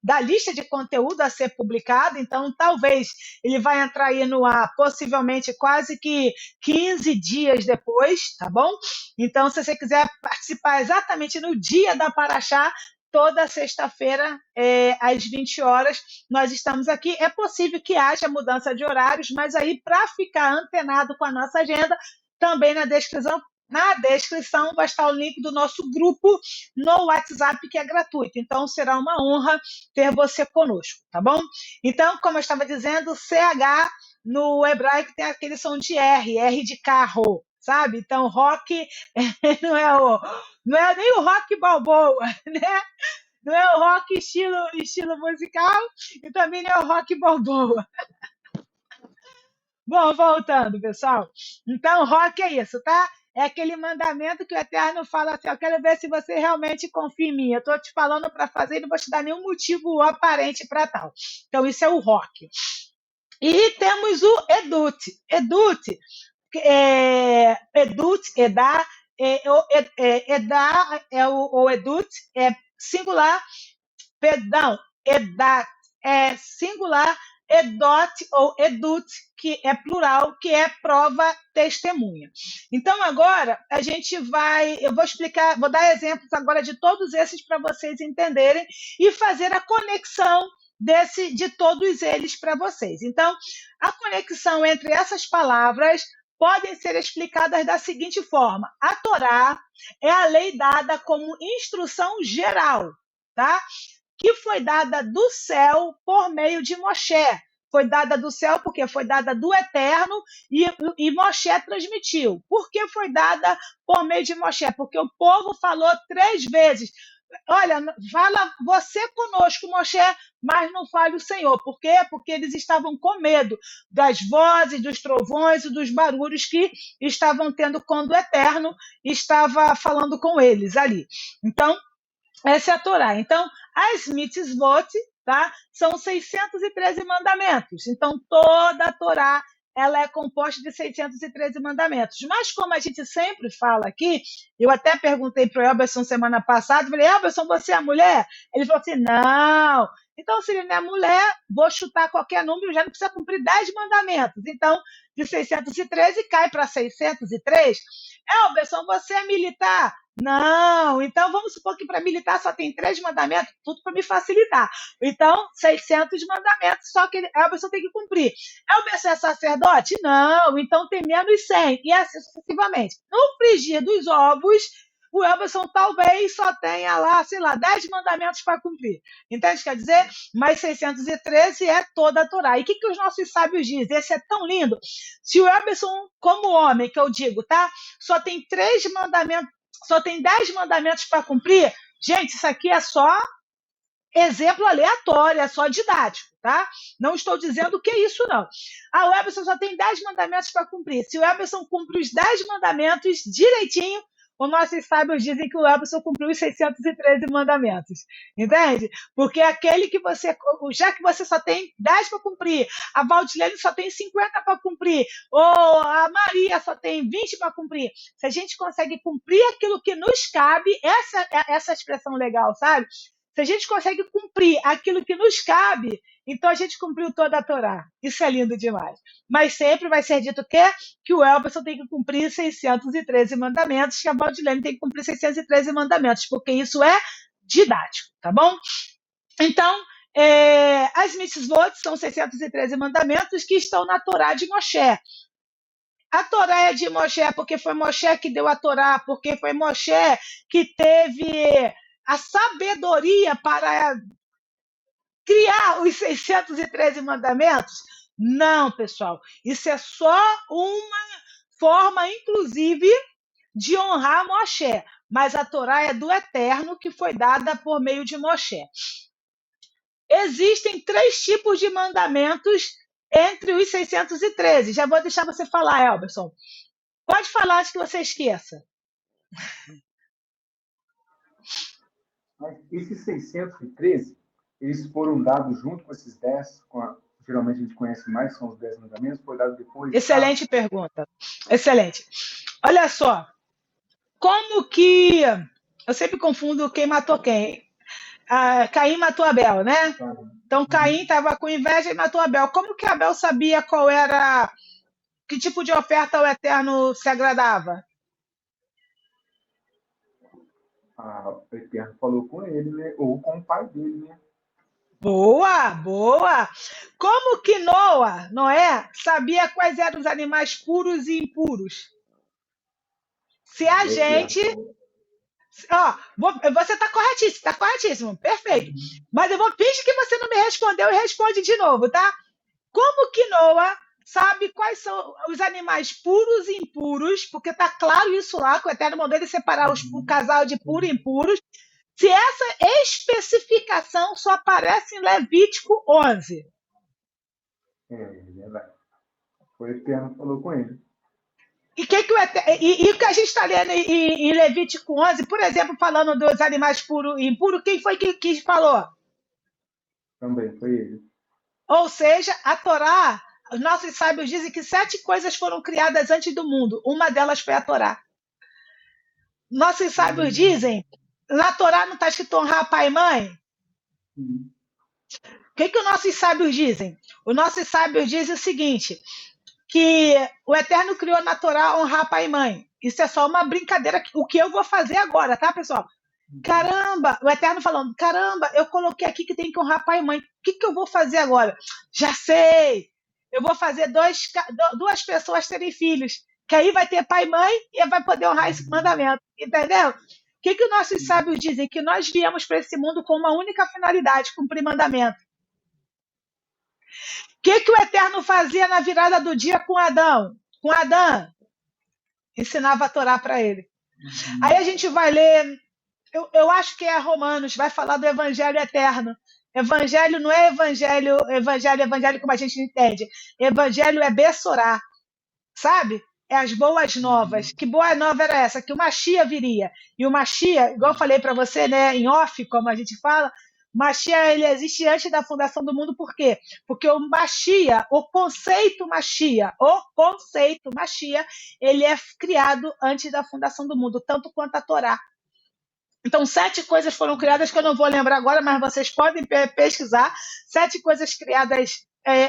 da lista de conteúdo a ser publicado, então talvez ele vai entrar aí no ar possivelmente quase que 15 dias depois, tá bom? Então, se você quiser participar exatamente no dia da Paraxá, toda sexta-feira, às 20 horas, nós estamos aqui. É possível que haja mudança de horários, mas aí, para ficar antenado com a nossa agenda, também na descrição vai estar o link do nosso grupo no WhatsApp, que é gratuito. Então, será uma honra ter você conosco, tá bom? Então, como eu estava dizendo, CH no hebraico tem aquele som de R de carro, sabe? Então, rock não é nem o rock balboa, né? Não é o rock estilo musical e também não é o rock balboa. Bom, voltando, pessoal. Então, rock é isso, tá? É aquele mandamento que o Eterno fala assim, eu quero ver se você realmente confia em mim. Eu estou te falando para fazer e não vou te dar nenhum motivo aparente para tal. Então, isso é o rock. E temos o edut. Edut, edá, o edut é singular, perdão, edat é singular, edot ou edut, que é plural, que é prova, testemunha. Então, agora, eu vou explicar, vou dar exemplos agora de todos esses para vocês entenderem e fazer a conexão de todos eles para vocês. Então, a conexão entre essas palavras podem ser explicadas da seguinte forma: a Torá é a lei dada como instrução geral, tá? Que foi dada do céu por meio de Moshe. Foi dada do céu porque foi dada do Eterno e Moshe transmitiu. Por que foi dada por meio de Moshe? Porque o povo falou 3 vezes. Olha, fala você conosco, Moshe, mas não fale o Senhor. Por quê? Porque eles estavam com medo das vozes, dos trovões e dos barulhos que estavam tendo quando o Eterno estava falando com eles ali. Então, essa é a Torá. Então, as mitzvot, tá? São 613 mandamentos. Então, toda a Torá ela é composta de 613 mandamentos. Mas como a gente sempre fala aqui, eu até perguntei para o Elberson semana passada, falei, Elberson, você é mulher? Ele falou assim, não. Então, se ele não é mulher, vou chutar qualquer número, já não precisa cumprir 10 mandamentos. Então, de 613 cai para 603. Elberson, você é militar? Não, então vamos supor que para militar só tem 3 mandamentos, tudo para me facilitar. Então, 600 mandamentos, só que Elberson tem que cumprir. Elberson é sacerdote? Não, então tem menos 100, e assim sucessivamente. No frigir dos ovos, o Elberson talvez só tenha lá, sei lá, 10 mandamentos para cumprir. Entende? Quer dizer, mais 613 é toda a Torá. E o que os nossos sábios dizem? Esse é tão lindo. Se o Elberson, como homem, que eu digo, tá? Só tem 3 mandamentos, só tem 10 mandamentos para cumprir, gente, isso aqui é só exemplo aleatório, é só didático, tá? Não estou dizendo que é isso, não. O Elberson só tem 10 mandamentos para cumprir. Se o Elberson cumpre os 10 mandamentos direitinho, os nossos sábios dizem que o Elberson cumpriu os 613 mandamentos. Entende? Porque aquele que você, já que você só tem 10 para cumprir, a Valdilene só tem 50 para cumprir, ou a Maria só tem 20 para cumprir. Se a gente consegue cumprir aquilo que nos cabe, essa expressão legal, sabe? Se a gente consegue cumprir aquilo que nos cabe, então a gente cumpriu toda a Torá. Isso é lindo demais. Mas sempre vai ser dito que o Elberson tem que cumprir 613 mandamentos, que a Valdilene tem que cumprir 613 mandamentos, porque isso é didático, tá bom? Então, as mitzvot são 613 mandamentos que estão na Torá de Moshe. A Torá é de Moshe porque foi Moshe que deu a Torá, porque foi Moshe que teve a sabedoria para criar os 613 mandamentos? Não, pessoal. Isso é só uma forma, inclusive, de honrar Moshe. Mas a Torá é do Eterno, que foi dada por meio de Moshe. Existem 3 tipos de mandamentos entre os 613. Já vou deixar você falar, Elberson. Pode falar antes que você esqueça. Mas esses 613, eles foram dados junto com esses 10, geralmente a gente conhece mais, são os 10 mandamentos, foi dado depois? Excelente pergunta. Excelente. Olha só, como que... Eu sempre confundo quem matou quem. Caim matou Abel, né? Então, Caim estava com inveja e matou Abel. Como que Abel sabia qual era... Que tipo de oferta o Eterno se agradava? O Eterno falou com ele, né? Ou com o pai dele, né? Boa, boa! Como que Noé, sabia quais eram os animais puros e impuros? Se a gente... você está corretíssimo, perfeito. Mas eu vou fingir que você não me respondeu e responde de novo, tá? Como que Noé sabe quais são os animais puros e impuros? Porque está claro isso lá, que o Eterno mandou ele separar o casal de puros e impuros. Se essa especificação só aparece em Levítico 11. Verdade. O Eterno falou com ele. E o que a gente está lendo em Levítico 11, por exemplo, falando dos animais puros e impuros, quem foi que falou? Também foi ele. Ou seja, a Torá, os nossos sábios dizem que 7 coisas foram criadas antes do mundo. Uma delas foi a Torá. Nossos sábios dizem, na Torá não está escrito honrar pai e mãe? O que os nossos sábios dizem? Os nossos sábios dizem o seguinte, que o Eterno criou na Torá honrar pai e mãe. Isso é só uma brincadeira, o que eu vou fazer agora, tá, pessoal? Caramba, o Eterno falando, caramba, eu coloquei aqui que tem que honrar pai e mãe. O que eu vou fazer agora? Já sei! Eu vou fazer 2 pessoas terem filhos, que aí vai ter pai e mãe e vai poder honrar esse mandamento, entendeu? O que os nossos sábios dizem? Que nós viemos para esse mundo com uma única finalidade, cumprir mandamento. O que o Eterno fazia na virada do dia com Adão? Com Adão? Ensinava a Torá para ele. Aí a gente vai ler, eu acho que é Romanos, vai falar do Evangelho Eterno. Evangelho não é evangelho como a gente entende. Evangelho é Bessorá, sabe? É as boas novas. Que boa nova era essa? Que o Mashiach viria. E o Mashiach, igual eu falei para você, né, em off, como a gente fala, Mashiach, ele existe antes da fundação do mundo, por quê? Porque o Mashiach, o conceito Mashiach, ele é criado antes da fundação do mundo, tanto quanto a Torá. Então, 7 coisas foram criadas, que eu não vou lembrar agora, mas vocês podem pesquisar. 7 coisas criadas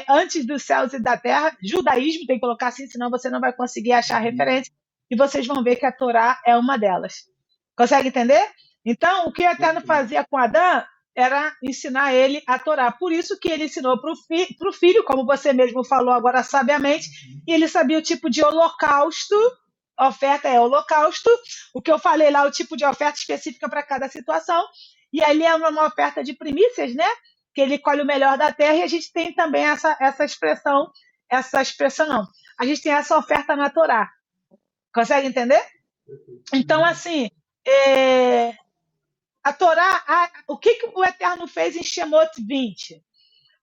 antes dos céus e da terra. Judaísmo, tem que colocar assim, senão você não vai conseguir achar referência. E vocês vão ver que a Torá é uma delas. Consegue entender? Então, o que o Eterno fazia com Adão era ensinar ele a Torá. Por isso que ele ensinou para o filho, como você mesmo falou agora sabiamente, e ele sabia o tipo de holocausto. Oferta é holocausto, o que eu falei lá, o tipo de oferta específica para cada situação, e ali é uma oferta de primícias, né? Que ele colhe o melhor da terra, e a gente tem também essa expressão não, a gente tem essa oferta na Torá. Consegue entender? Então, assim, a Torá, o que o Eterno fez em Shemot 20?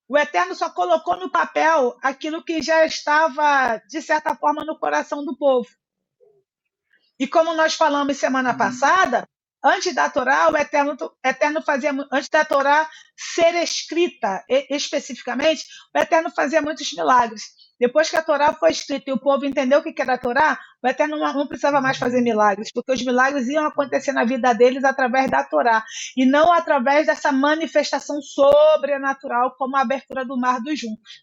O Eterno só colocou no papel aquilo que já estava, de certa forma, no coração do povo. E como nós falamos semana passada, antes da Torá, o Eterno fazia, antes da Torá ser escrita especificamente, o Eterno fazia muitos milagres. Depois que a Torá foi escrita e o povo entendeu o que era a Torá, o Eterno não precisava mais fazer milagres, porque os milagres iam acontecer na vida deles através da Torá, e não através dessa manifestação sobrenatural, como a abertura do mar dos juncos.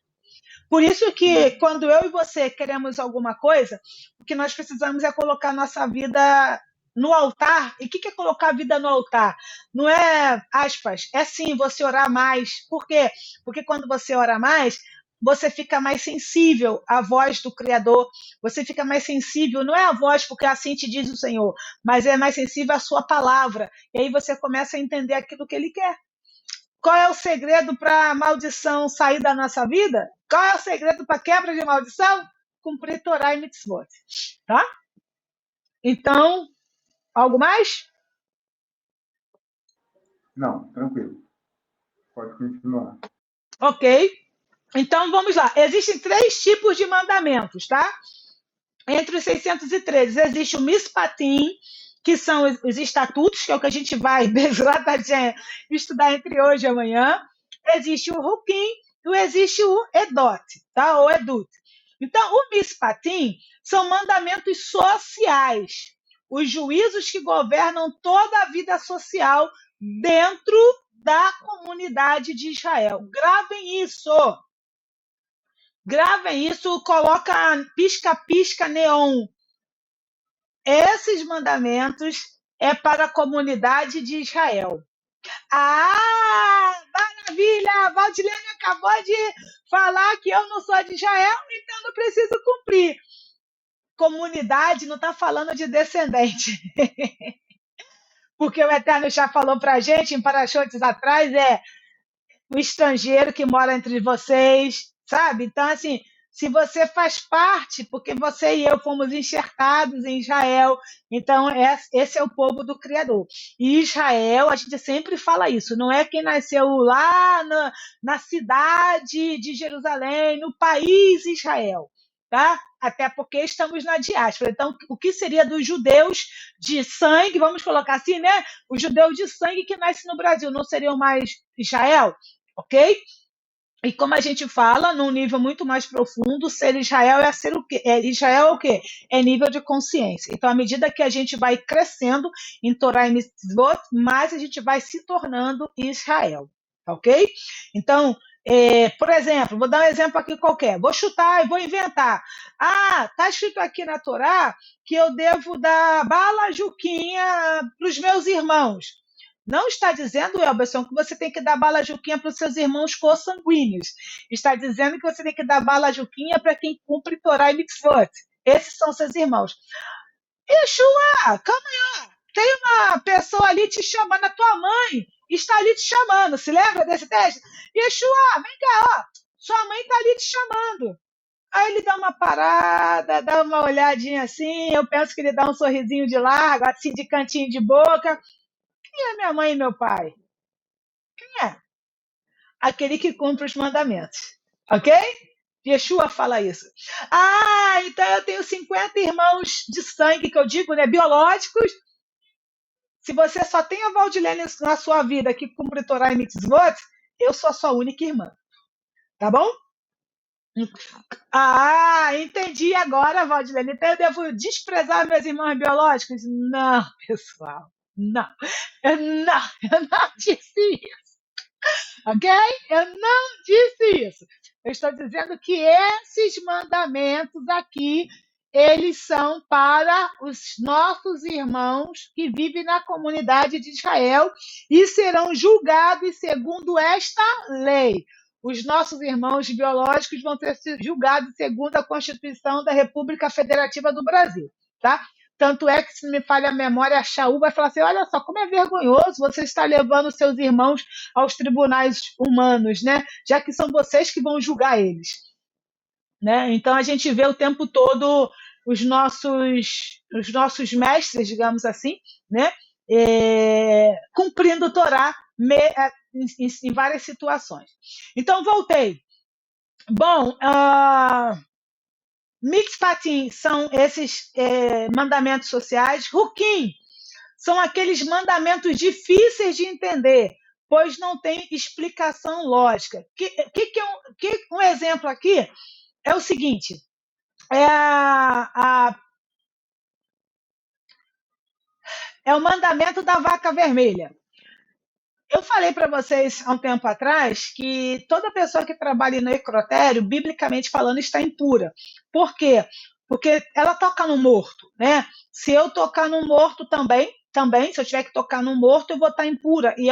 Por isso que, quando eu e você queremos alguma coisa, o que nós precisamos é colocar nossa vida no altar. E o que é colocar a vida no altar? Não é, aspas, é sim você orar mais. Por quê? Porque quando você ora mais, você fica mais sensível à voz do Criador. Você fica mais sensível, não é a voz porque assim te diz o Senhor, mas é mais sensível à sua palavra. E aí você começa a entender aquilo que Ele quer. Qual é o segredo para a maldição sair da nossa vida? Qual é o segredo para a quebra de maldição? Cumprir Torá e Mitzvot. Tá? Então, algo mais? Não, tranquilo. Pode continuar. Ok. Então, vamos lá. Existem 3 tipos de mandamentos, tá? Entre os 613, existe o Mispatim, que são os estatutos, que é o que a gente vai estudar entre hoje e amanhã. Existe o Hukim e existe o Edot, tá? Ou Edut. Então, o Mispatim são mandamentos sociais, os juízos que governam toda a vida social dentro da comunidade de Israel. Gravem isso, coloca pisca-pisca neon. Esses mandamentos é para a comunidade de Israel. Maravilha! A Valdilene acabou de falar que eu não sou de Israel, então não preciso cumprir. Comunidade não está falando de descendente. Porque o Eterno já falou para a gente, em Parachotes atrás, o estrangeiro que mora entre vocês, sabe? Então, assim, se você faz parte, porque você e eu fomos enxertados em Israel, então esse é o povo do Criador. E Israel, a gente sempre fala isso, não é quem nasceu lá na cidade de Jerusalém, no país Israel, tá? Até porque estamos na diáspora. Então, o que seria dos judeus de sangue, vamos colocar assim, né? Os judeus de sangue que nascem no Brasil não seriam mais Israel? Ok? E como a gente fala, num nível muito mais profundo, ser Israel é ser o quê? Israel é o quê? É nível de consciência. Então, à medida que a gente vai crescendo em Torá e Mitzvot, mais a gente vai se tornando Israel. Ok? Então, por exemplo, vou dar um exemplo aqui qualquer. Vou chutar e vou inventar. Está escrito aqui na Torá que eu devo dar bala juquinha para os meus irmãos. Não está dizendo, Elberson, que você tem que dar bala juquinha para os seus irmãos consanguíneos. Está dizendo que você tem que dar bala juquinha para quem cumpre Torá e Mitzvot. Esses são seus irmãos. Yeshua, calma aí. Tem uma pessoa ali te chamando, a tua mãe está ali te chamando. Se lembra desse texto? Yeshua, vem cá, ó. Sua mãe está ali te chamando. Aí ele dá uma parada, dá uma olhadinha assim. Eu penso que ele dá um sorrisinho de largo, assim, de cantinho de boca. Quem é minha mãe e meu pai? Quem é? Aquele que cumpre os mandamentos. Ok? Yeshua fala isso. Então eu tenho 50 irmãos de sangue, que eu digo, né? Biológicos. Se você só tem a Valdilene na sua vida que cumpre Torá e Mitzvot, eu sou a sua única irmã. Tá bom? Ah, entendi agora, Valdilene. Então eu devo desprezar meus irmãos biológicos? Não, pessoal. Não. Eu não disse isso. Ok? Eu não disse isso. Eu estou dizendo que esses mandamentos aqui, eles são para os nossos irmãos que vivem na comunidade de Israel e serão julgados segundo esta lei. Os nossos irmãos biológicos vão ser julgados segundo a Constituição da República Federativa do Brasil, tá? Tanto é que, se não me falha a memória, a Shaul vai falar assim, olha só, como é vergonhoso você estar levando seus irmãos aos tribunais humanos, né? Já que são vocês que vão julgar eles. Né? Então, a gente vê o tempo todo os nossos mestres, digamos assim, né? Cumprindo o Torá em várias situações. Então, voltei. Bom, Mitzpatim são esses mandamentos sociais. Hukim são aqueles mandamentos difíceis de entender, pois não tem explicação lógica. Um exemplo aqui é o seguinte, é o mandamento da vaca vermelha. Eu falei para vocês há um tempo atrás que toda pessoa que trabalha no necrotério, biblicamente falando, está impura. Por quê? Porque ela toca no morto, né? Se eu tocar no morto também, se eu tiver que tocar no morto, eu vou estar impura. E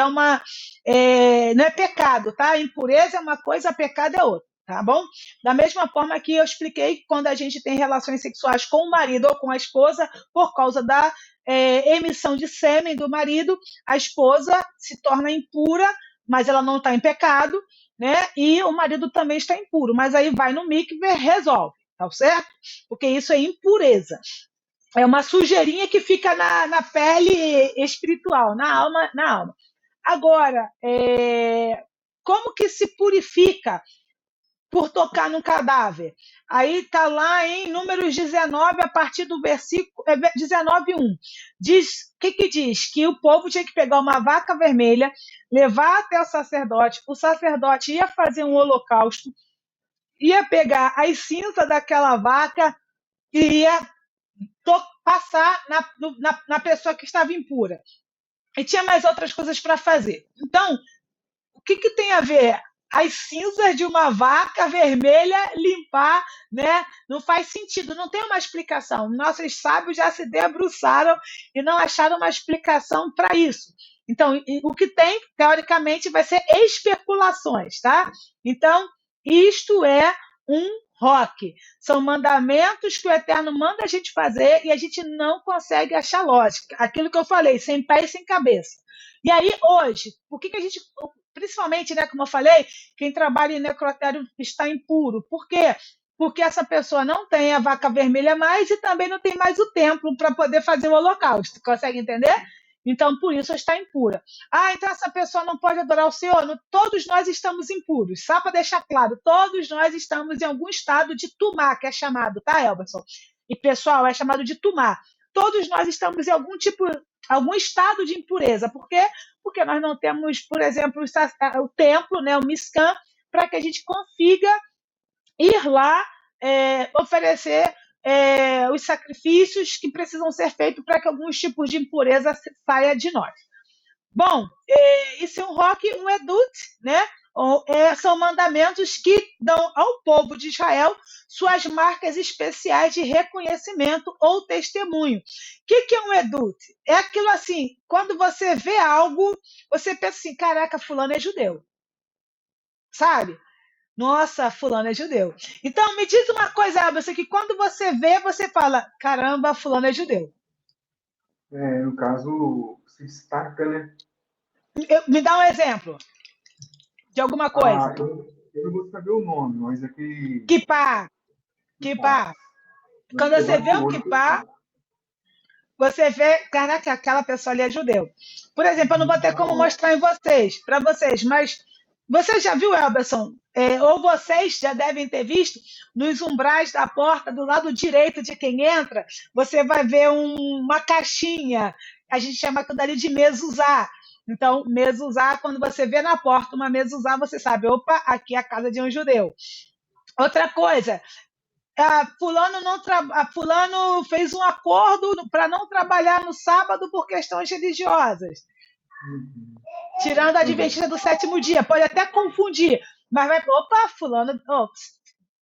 não é pecado, tá? A impureza é uma coisa, pecado é outra. Tá bom? Da mesma forma que eu expliquei que quando a gente tem relações sexuais com o marido ou com a esposa, por causa da emissão de sêmen do marido, a esposa se torna impura, mas ela não está em pecado, né? E o marido também está impuro, mas aí vai no mikve, resolve, tá certo? Porque isso é impureza. É uma sujeirinha que fica na pele espiritual, na alma. Agora, como que se purifica por tocar num cadáver? Aí está lá em Números 19, a partir do versículo 19:1. Diz, o que diz? Que o povo tinha que pegar uma vaca vermelha, levar até o sacerdote ia fazer um holocausto, ia pegar as cinzas daquela vaca e ia passar na pessoa que estava impura. E tinha mais outras coisas para fazer. Então, o que tem a ver as cinzas de uma vaca vermelha limpar, né? Não faz sentido, não tem uma explicação. Nossos sábios já se debruçaram e não acharam uma explicação para isso. Então, o que tem, teoricamente, vai ser especulações, tá? Então, isto é um roque. São mandamentos que o Eterno manda a gente fazer e a gente não consegue achar lógica. Aquilo que eu falei, sem pé e sem cabeça. E aí, hoje, por que a gente... Principalmente, né, como eu falei, quem trabalha em necrotério está impuro. Por quê? Porque essa pessoa não tem a vaca vermelha mais e também não tem mais o templo para poder fazer o holocausto. Consegue entender? Então, por isso está impura. Então essa pessoa não pode adorar o Senhor? Todos nós estamos impuros. Só para deixar claro, todos nós estamos em algum estado de tumá, que é chamado, tá, Elberson? E, pessoal, é chamado de tumá. Todos nós estamos em algum estado de impureza. Por quê? Porque nós não temos, por exemplo, o templo, né, o Mishkan, para que a gente consiga ir lá oferecer os sacrifícios que precisam ser feitos para que alguns tipos de impureza saia de nós. Bom, isso é um roque, um edut, né? São mandamentos que dão ao povo de Israel suas marcas especiais de reconhecimento ou testemunho. O que é um edut? É aquilo assim, quando você vê algo, você pensa assim, caraca, fulano é judeu. Sabe? Nossa, fulano é judeu. Então, me diz uma coisa, Elberson, que quando você vê, você fala, caramba, fulano é judeu. No caso, se destaca, né? Me dá um exemplo de alguma coisa. Eu não vou saber o nome, mas é que... Kippá. Quando você vê um kippá, você vê, caraca, aquela pessoa ali é judeu. Por exemplo, eu não vou ter como mostrar para vocês, mas você já viu, Elberson, ou vocês já devem ter visto, nos umbrais da porta, do lado direito de quem entra, você vai ver uma caixinha a gente chama aquilo dali de mezuzá. Então, mezuzá, quando você vê na porta uma mezuzá, você sabe, opa, aqui é a casa de um judeu. Outra coisa, fulano fez um acordo para não trabalhar no sábado por questões religiosas. Tirando a adventista do sétimo dia, pode até confundir, mas vai, opa, fulano,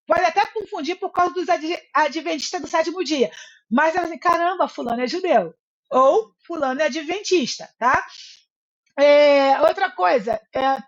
pode até confundir por causa dos adventistas do sétimo dia, mas assim, caramba, fulano é judeu, ou fulano é adventista, tá? Outra coisa,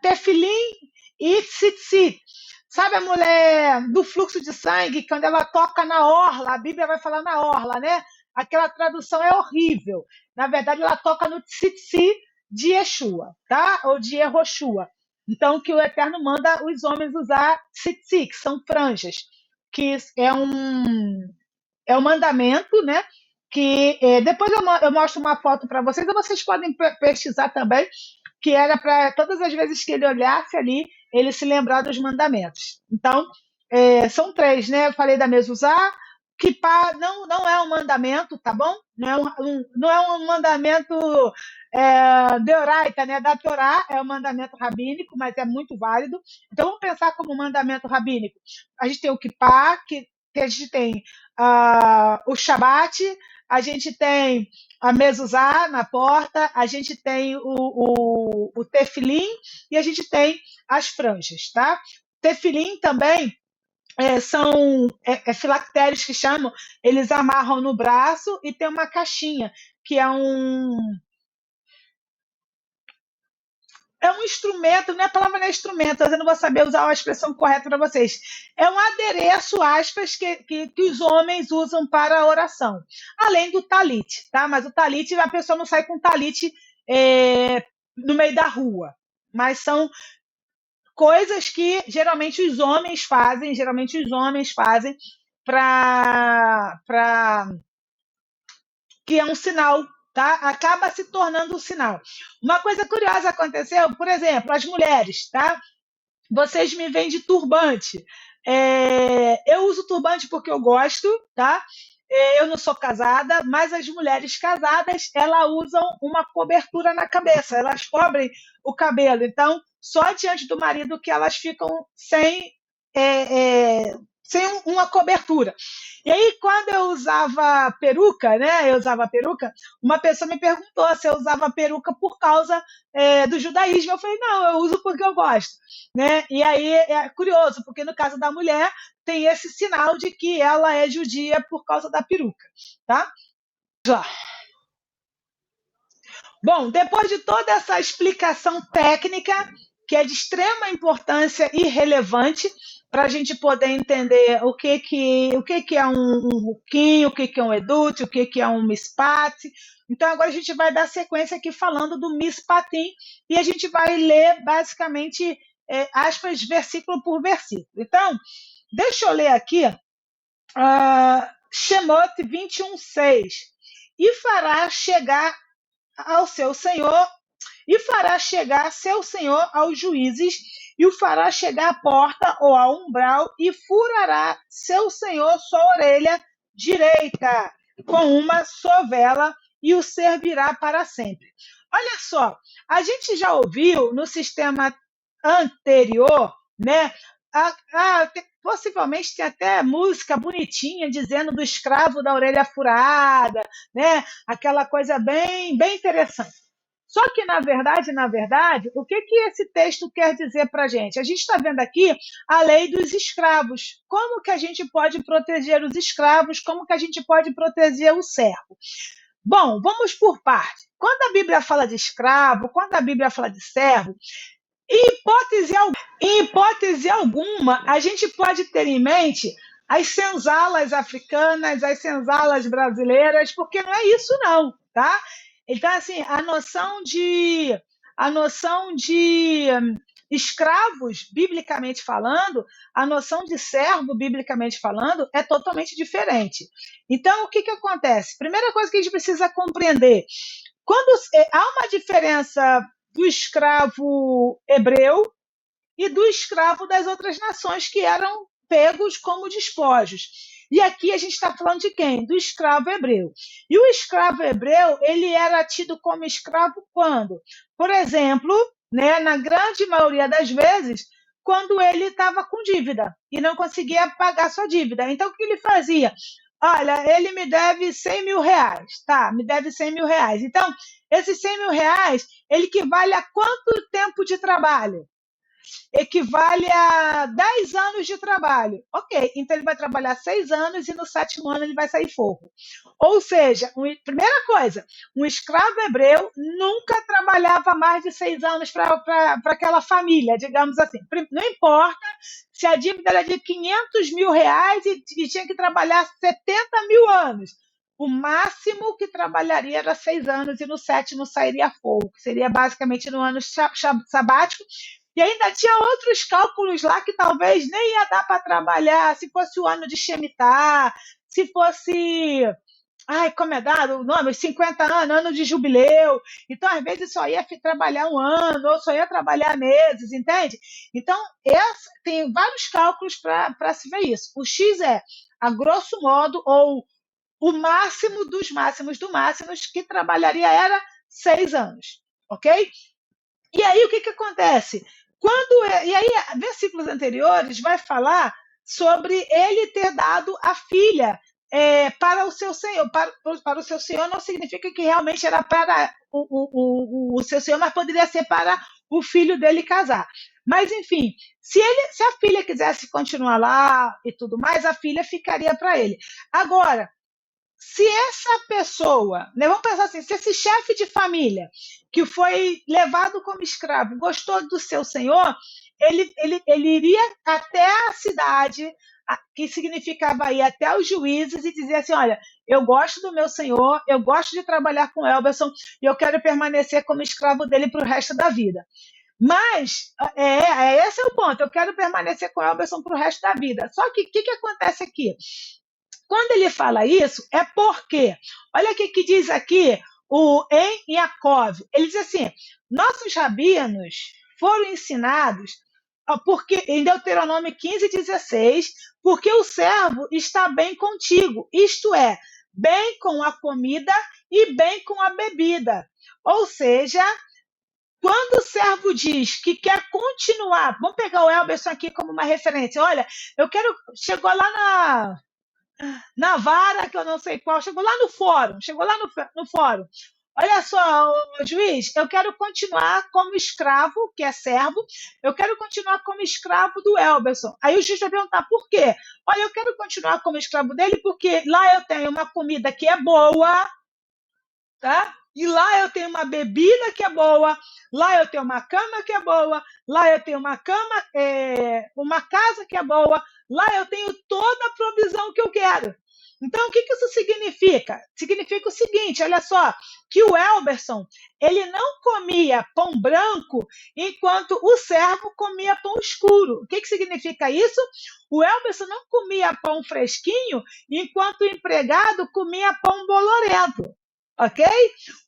tefilim e tzitzit. Sabe a mulher do fluxo de sangue, quando ela toca na orla, a Bíblia vai falar na orla, né? Aquela tradução é horrível. Na verdade, ela toca no tzitzit de Yeshua, tá? Ou de Yehoshua. Então, que o Eterno manda os homens usar tzitzit, que são franjas, que é um mandamento, né? Que depois eu mostro uma foto para vocês, ou vocês podem pesquisar também, que era para todas as vezes que ele olhasse ali, ele se lembrar dos mandamentos. Então, são 3, né? Eu falei da mezuzá, kippá não é um mandamento, tá bom? Não é um mandamento deoraita, né? Da Torá, é um mandamento rabínico, mas é muito válido. Então, vamos pensar como um mandamento rabínico. A gente tem o kippá, que a gente tem o Shabat, a gente tem a mezuzá na porta, a gente tem o tefilim e a gente tem as franjas, tá? Tefilim também são filactérios que chamam, eles amarram no braço e tem uma caixinha, que é um instrumento, não é a palavra, não é instrumento, eu não vou saber usar a expressão correta para vocês. É um adereço, aspas, que os homens usam para a oração. Além do talit, tá? Mas o talit, a pessoa não sai com talit no meio da rua. Mas são coisas que geralmente os homens fazem para que é um sinal. Tá? Acaba se tornando um sinal. Uma coisa curiosa aconteceu, por exemplo, as mulheres, tá? Vocês me veem de turbante. Eu uso turbante porque eu gosto, tá? Eu não sou casada, mas as mulheres casadas, elas usam uma cobertura na cabeça, elas cobrem o cabelo. Então, só diante do marido que elas ficam sem uma cobertura. E aí, quando eu usava peruca, né? Uma pessoa me perguntou se eu usava peruca por causa do judaísmo. Eu falei, não, eu uso porque eu gosto, né? E aí é curioso, porque no caso da mulher tem esse sinal de que ela é judia por causa da peruca, tá? Bom, depois de toda essa explicação técnica, que é de extrema importância e relevante, para a gente poder entender o que é um ruquim, o que é um edut, o que é um mispat. Então, agora a gente vai dar sequência aqui falando do mispatim e a gente vai ler basicamente, aspas, versículo por versículo. Então, deixa eu ler aqui Shemot 21:6. E fará chegar seu senhor aos juízes, e o fará chegar à porta ou ao umbral, e furará seu senhor sua orelha direita com uma sovela, e o servirá para sempre. Olha só, a gente já ouviu no sistema anterior, né? Possivelmente tem até música bonitinha dizendo do escravo da orelha furada, né? Aquela coisa bem, bem interessante. Só que, na verdade, o que esse texto quer dizer para a gente? A gente está vendo aqui a lei dos escravos. Como que a gente pode proteger os escravos? Como que a gente pode proteger o servo? Bom, vamos por parte. Quando a Bíblia fala de escravo, quando a Bíblia fala de servo, em hipótese alguma, a gente pode ter em mente as senzalas africanas, as senzalas brasileiras, porque não é isso não, tá? Então, assim, a noção de escravos, biblicamente falando, a noção de servo, biblicamente falando, é totalmente diferente. Então, o que acontece? Primeira coisa que a gente precisa compreender, quando há uma diferença do escravo hebreu e do escravo das outras nações que eram pegos como despojos. E aqui a gente está falando de quem? Do escravo hebreu. E o escravo hebreu, ele era tido como escravo quando? Por exemplo, né, na grande maioria das vezes, quando ele estava com dívida e não conseguia pagar sua dívida. Então, o que ele fazia? Olha, ele me deve 100 mil reais, tá? Me deve 100 mil reais. Então, esses 100 mil reais, ele equivale a quanto tempo de trabalho? Equivale a 10 anos de trabalho. Ok, então ele vai trabalhar 6 anos e no 7º ano ele vai sair forro. Ou seja, primeira coisa, um escravo hebreu nunca trabalhava mais de 6 anos para aquela família, digamos assim. Não importa se a dívida era de 500 mil reais e tinha que trabalhar 70 mil anos. O máximo que trabalharia era 6 anos e no 7º sairia forro, que seria basicamente no ano sabático, e ainda tinha outros cálculos lá que talvez nem ia dar para trabalhar, se fosse o ano de Shemitah, se fosse. Ai, como é dado o nome? 50 anos, ano de jubileu. Então, às vezes, só ia trabalhar um ano, ou só ia trabalhar meses, entende? Então, tem vários cálculos para se ver isso. O X é, a grosso modo, ou o máximo dos máximos do máximos que trabalharia era 6 anos, ok? E aí, o que acontece? E aí, versículos anteriores vai falar sobre ele ter dado a filha para o seu senhor. Para o seu senhor não significa que realmente era para o seu senhor, mas poderia ser para o filho dele casar. Mas, enfim, se a filha quisesse continuar lá e tudo mais, a filha ficaria para ele. Agora, se essa pessoa, né, vamos pensar assim, se esse chefe de família que foi levado como escravo gostou do seu senhor, ele iria até a cidade, que significava ir até os juízes e dizer assim, olha, eu gosto do meu senhor, eu gosto de trabalhar com Elberson e eu quero permanecer como escravo dele para o resto da vida. Mas, esse é o ponto, eu quero permanecer com Elberson para o resto da vida. Só que o que acontece aqui? Quando ele fala isso, é porque, olha o que diz aqui em Yaakov, ele diz assim, nossos rabinos foram ensinados, porque em Deuteronômio 15:16, porque o servo está bem contigo, isto é, bem com a comida e bem com a bebida. Ou seja, quando o servo diz que quer continuar, vamos pegar o Elberson aqui como uma referência, olha, chegou lá na vara, que eu não sei qual, chegou lá no fórum. Olha só, juiz, eu quero continuar como escravo, que é servo, eu quero continuar como escravo do Elberson. Aí o juiz vai perguntar por quê? Olha, eu quero continuar como escravo dele porque lá eu tenho uma comida que é boa, tá? E lá eu tenho uma bebida que é boa, lá eu tenho uma cama que é boa, lá eu tenho uma casa que é boa, lá eu tenho toda a provisão que eu quero. Então, o que isso significa? Significa o seguinte, olha só, que o Elberson, ele não comia pão branco enquanto o servo comia pão escuro. O que significa isso? O Elberson não comia pão fresquinho enquanto o empregado comia pão bolorento. Ok?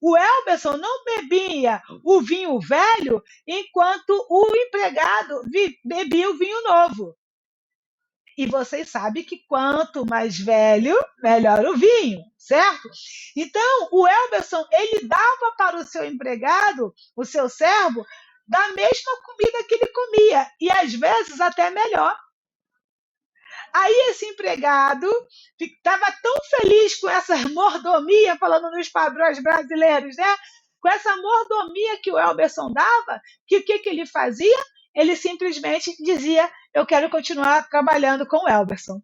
O Elberson não bebia o vinho velho enquanto o empregado bebia o vinho novo. E vocês sabem que quanto mais velho, melhor o vinho, certo? Então, o Elberson, ele dava para o seu empregado, o seu servo, da mesma comida que ele comia, e às vezes até melhor. Aí esse empregado estava tão feliz com essa mordomia, falando nos padrões brasileiros, né? Com essa mordomia que o Elberson dava, que o que ele fazia? Ele simplesmente dizia, eu quero continuar trabalhando com o Elberson,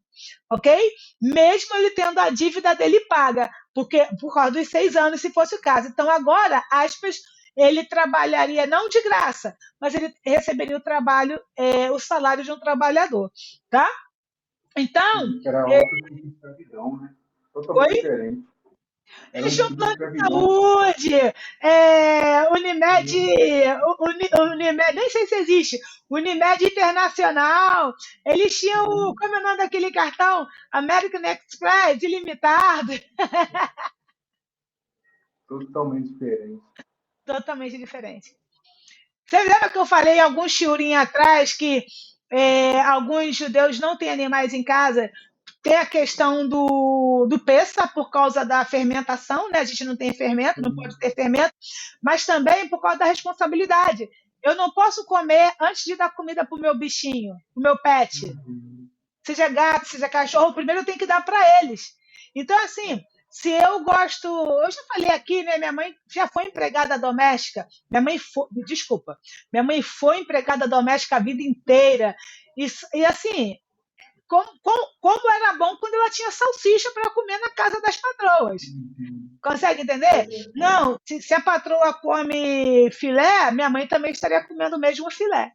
ok? Mesmo ele tendo a dívida dele paga, por causa dos 6 anos, se fosse o caso. Então agora, aspas, ele trabalharia não de graça, mas ele receberia o salário de um trabalhador, tá? Então. Era outro tipo de escravidão, né? Totalmente diferente. Eles tinham plano de saúde, Unimed, nem sei se existe, Unimed Internacional, eles tinham, como é o nome daquele cartão? American Express, ilimitado. Totalmente diferente. Totalmente diferente. Você lembra que eu falei alguns shiurim atrás que alguns judeus não têm animais em casa? Tem a questão do Pêssar, por causa da fermentação, né? A gente não tem fermento, não pode ter fermento, mas também por causa da responsabilidade. Eu não posso comer antes de dar comida para o meu bichinho, para o meu pet. Seja gato, seja cachorro, primeiro eu tenho que dar para eles. Então, assim, se eu gosto. Eu já falei aqui, né? Minha mãe já foi empregada doméstica. Desculpa. Minha mãe foi empregada doméstica a vida inteira. E assim, como era bom quando ela tinha salsicha para comer na casa das patroas. Consegue entender? Não, se a patroa come filé, minha mãe também estaria comendo o mesmo filé,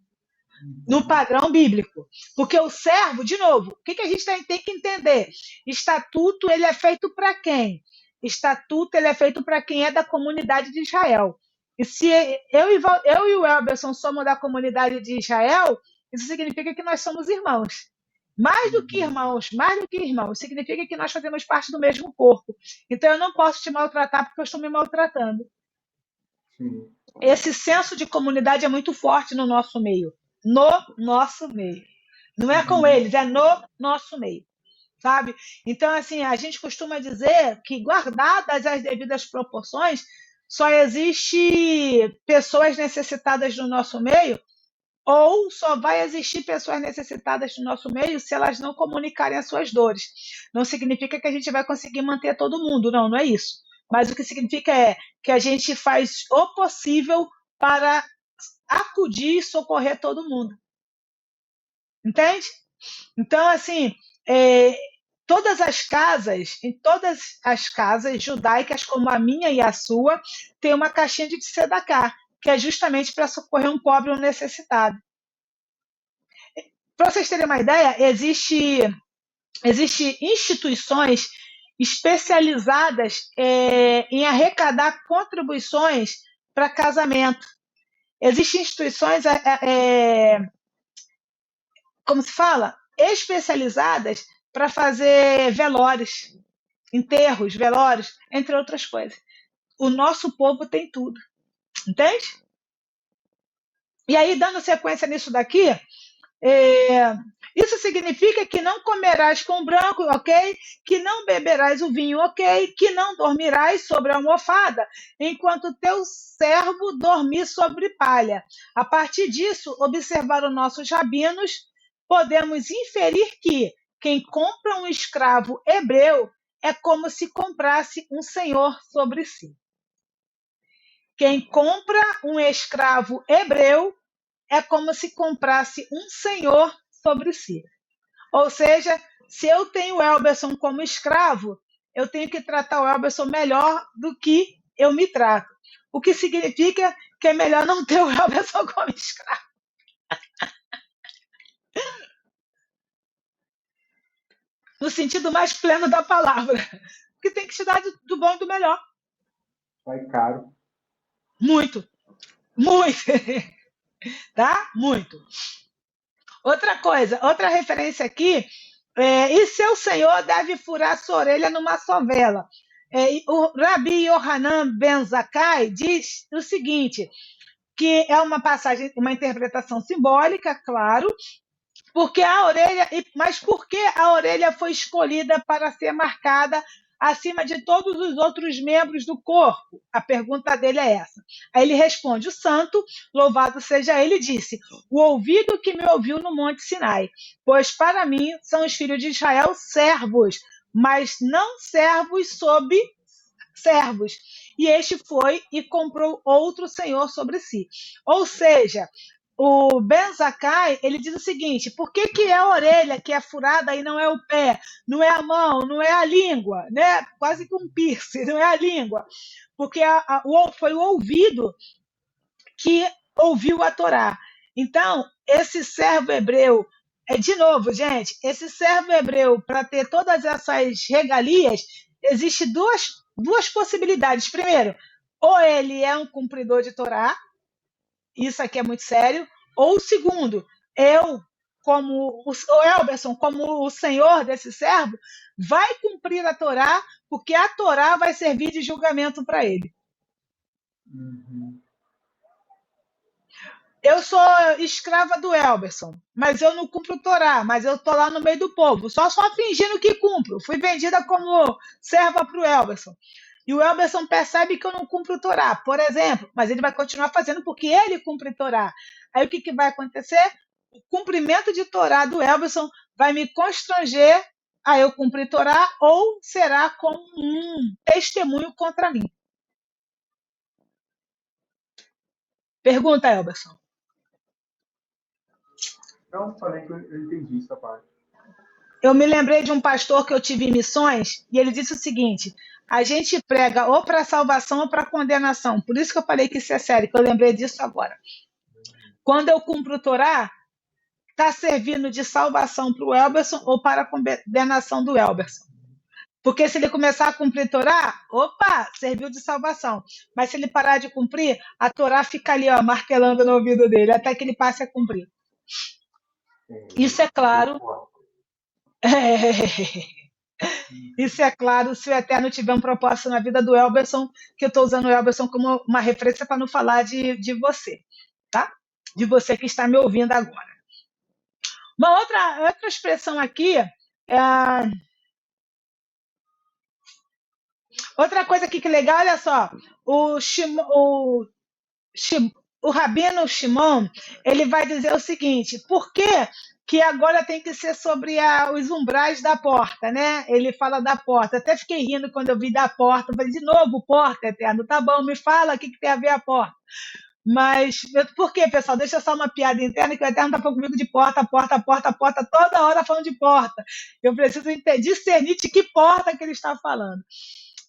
no padrão bíblico. Porque o servo, de novo, o que a gente tem que entender? Estatuto, ele é feito para quem? Estatuto, ele é feito para quem é da comunidade de Israel. E se eu e o Elberson somos da comunidade de Israel, isso significa que nós somos irmãos. Mais do que irmãos, significa que nós fazemos parte do mesmo corpo. Então eu não posso te maltratar porque eu estou me maltratando. Sim. Esse senso de comunidade é muito forte no nosso meio. No nosso meio. Não é com eles, é no nosso meio. Sabe? Então, assim, a gente costuma dizer que, guardadas as devidas proporções, só existe pessoas necessitadas no nosso meio, ou só vai existir pessoas necessitadas no nosso meio se elas não comunicarem as suas dores. Não significa que a gente vai conseguir manter todo mundo, não é isso. Mas o que significa é que a gente faz o possível para acudir e socorrer todo mundo. Entende? Então, assim, em todas as casas judaicas, como a minha e a sua, tem uma caixinha de tzedakah, que é justamente para socorrer um pobre ou necessitado. Para vocês terem uma ideia, existe instituições especializadas em arrecadar contribuições para casamento. Existem instituições, como se fala, especializadas para fazer velórios, enterros, velórios, entre outras coisas. O nosso povo tem tudo, entende? E aí, dando sequência nisso daqui, isso significa que não comerás com branco, ok? Que não beberás o vinho, ok? Que não dormirás sobre a almofada, enquanto teu servo dormir sobre palha. A partir disso, observaram nossos rabinos, podemos inferir que quem compra um escravo hebreu é como se comprasse um senhor sobre si. Quem compra um escravo hebreu é como se comprasse um senhor sobre si. Ou seja, se eu tenho o Elberson como escravo, eu tenho que tratar o Elberson melhor do que eu me trato. O que significa que é melhor não ter o Elberson como escravo. No sentido mais pleno da palavra. Porque tem que te dar do bom e do melhor. Vai caro. Muito. Muito. Tá? Muito. Outra coisa, outra referência aqui, e seu senhor deve furar sua orelha numa sovela. O Rabi Yohanan Ben Zakkai diz o seguinte, que é uma passagem, uma interpretação simbólica, claro, porque a orelha, mas por que a orelha foi escolhida para ser marcada acima de todos os outros membros do corpo? A pergunta dele é essa. Aí ele responde: o santo, louvado seja ele, disse: o ouvido que me ouviu no Monte Sinai, pois para mim são os filhos de Israel servos, mas não servos sob servos. E este foi e comprou outro senhor sobre si. Ou seja, o Ben Zakkai, ele diz o seguinte: por que, que é a orelha que é furada e não é o pé, não é a mão, não é a língua, né? Quase que um piercing, não é a língua. Porque foi o ouvido que ouviu a Torá. Então, esse servo hebreu, de novo, gente, esse servo hebreu, para ter todas essas regalias, existe duas possibilidades. Primeiro, ou ele é um cumpridor de Torá, isso aqui é muito sério, ou segundo, eu, como o Elberson, como o senhor desse servo, vai cumprir a Torá, porque a Torá vai servir de julgamento para ele. Eu sou escrava do Elberson, mas eu não cumpro o Torá, mas eu tô lá no meio do povo, só fingindo que cumpro. Fui vendida como serva para o Elberson. E o Elberson percebe que eu não cumpro o Torá, por exemplo, mas ele vai continuar fazendo porque ele cumpre Torá. Aí o que, que vai acontecer? O cumprimento de Torá do Elberson vai me constranger a eu cumprir Torá ou será como um testemunho contra mim. Pergunta, Elberson. Não, falei que eu entendi essa parte. Eu me lembrei de um pastor que eu tive em missões e ele disse o seguinte: a gente prega ou para salvação ou para condenação. Por isso que eu falei que isso é sério, que eu lembrei disso agora. Quando eu cumpro o Torá, está servindo de salvação para o Elberson ou para a condenação do Elberson. Porque se ele começar a cumprir Torá, opa, serviu de salvação. Mas se ele parar de cumprir, a Torá fica ali, ó, martelando no ouvido dele, até que ele passe a cumprir. Isso é claro. Isso é claro, se o Eterno tiver um propósito na vida do Elberson, que eu estou usando o Elberson como uma referência para não falar de você, tá? De você que está me ouvindo agora. Uma outra expressão aqui outra coisa aqui que legal, olha só, o Rabino Shimon, ele vai dizer o seguinte: por que agora tem que ser sobre os umbrais da porta, né? Ele fala da porta. Até fiquei rindo quando eu vi da porta. Falei, de novo, porta, Eterno. Tá bom, me fala o que tem a ver a porta. Mas, por quê, pessoal? Deixa só uma piada interna, que o Eterno está falando comigo de porta, toda hora falando de porta. Eu preciso discernir de que porta que ele está falando.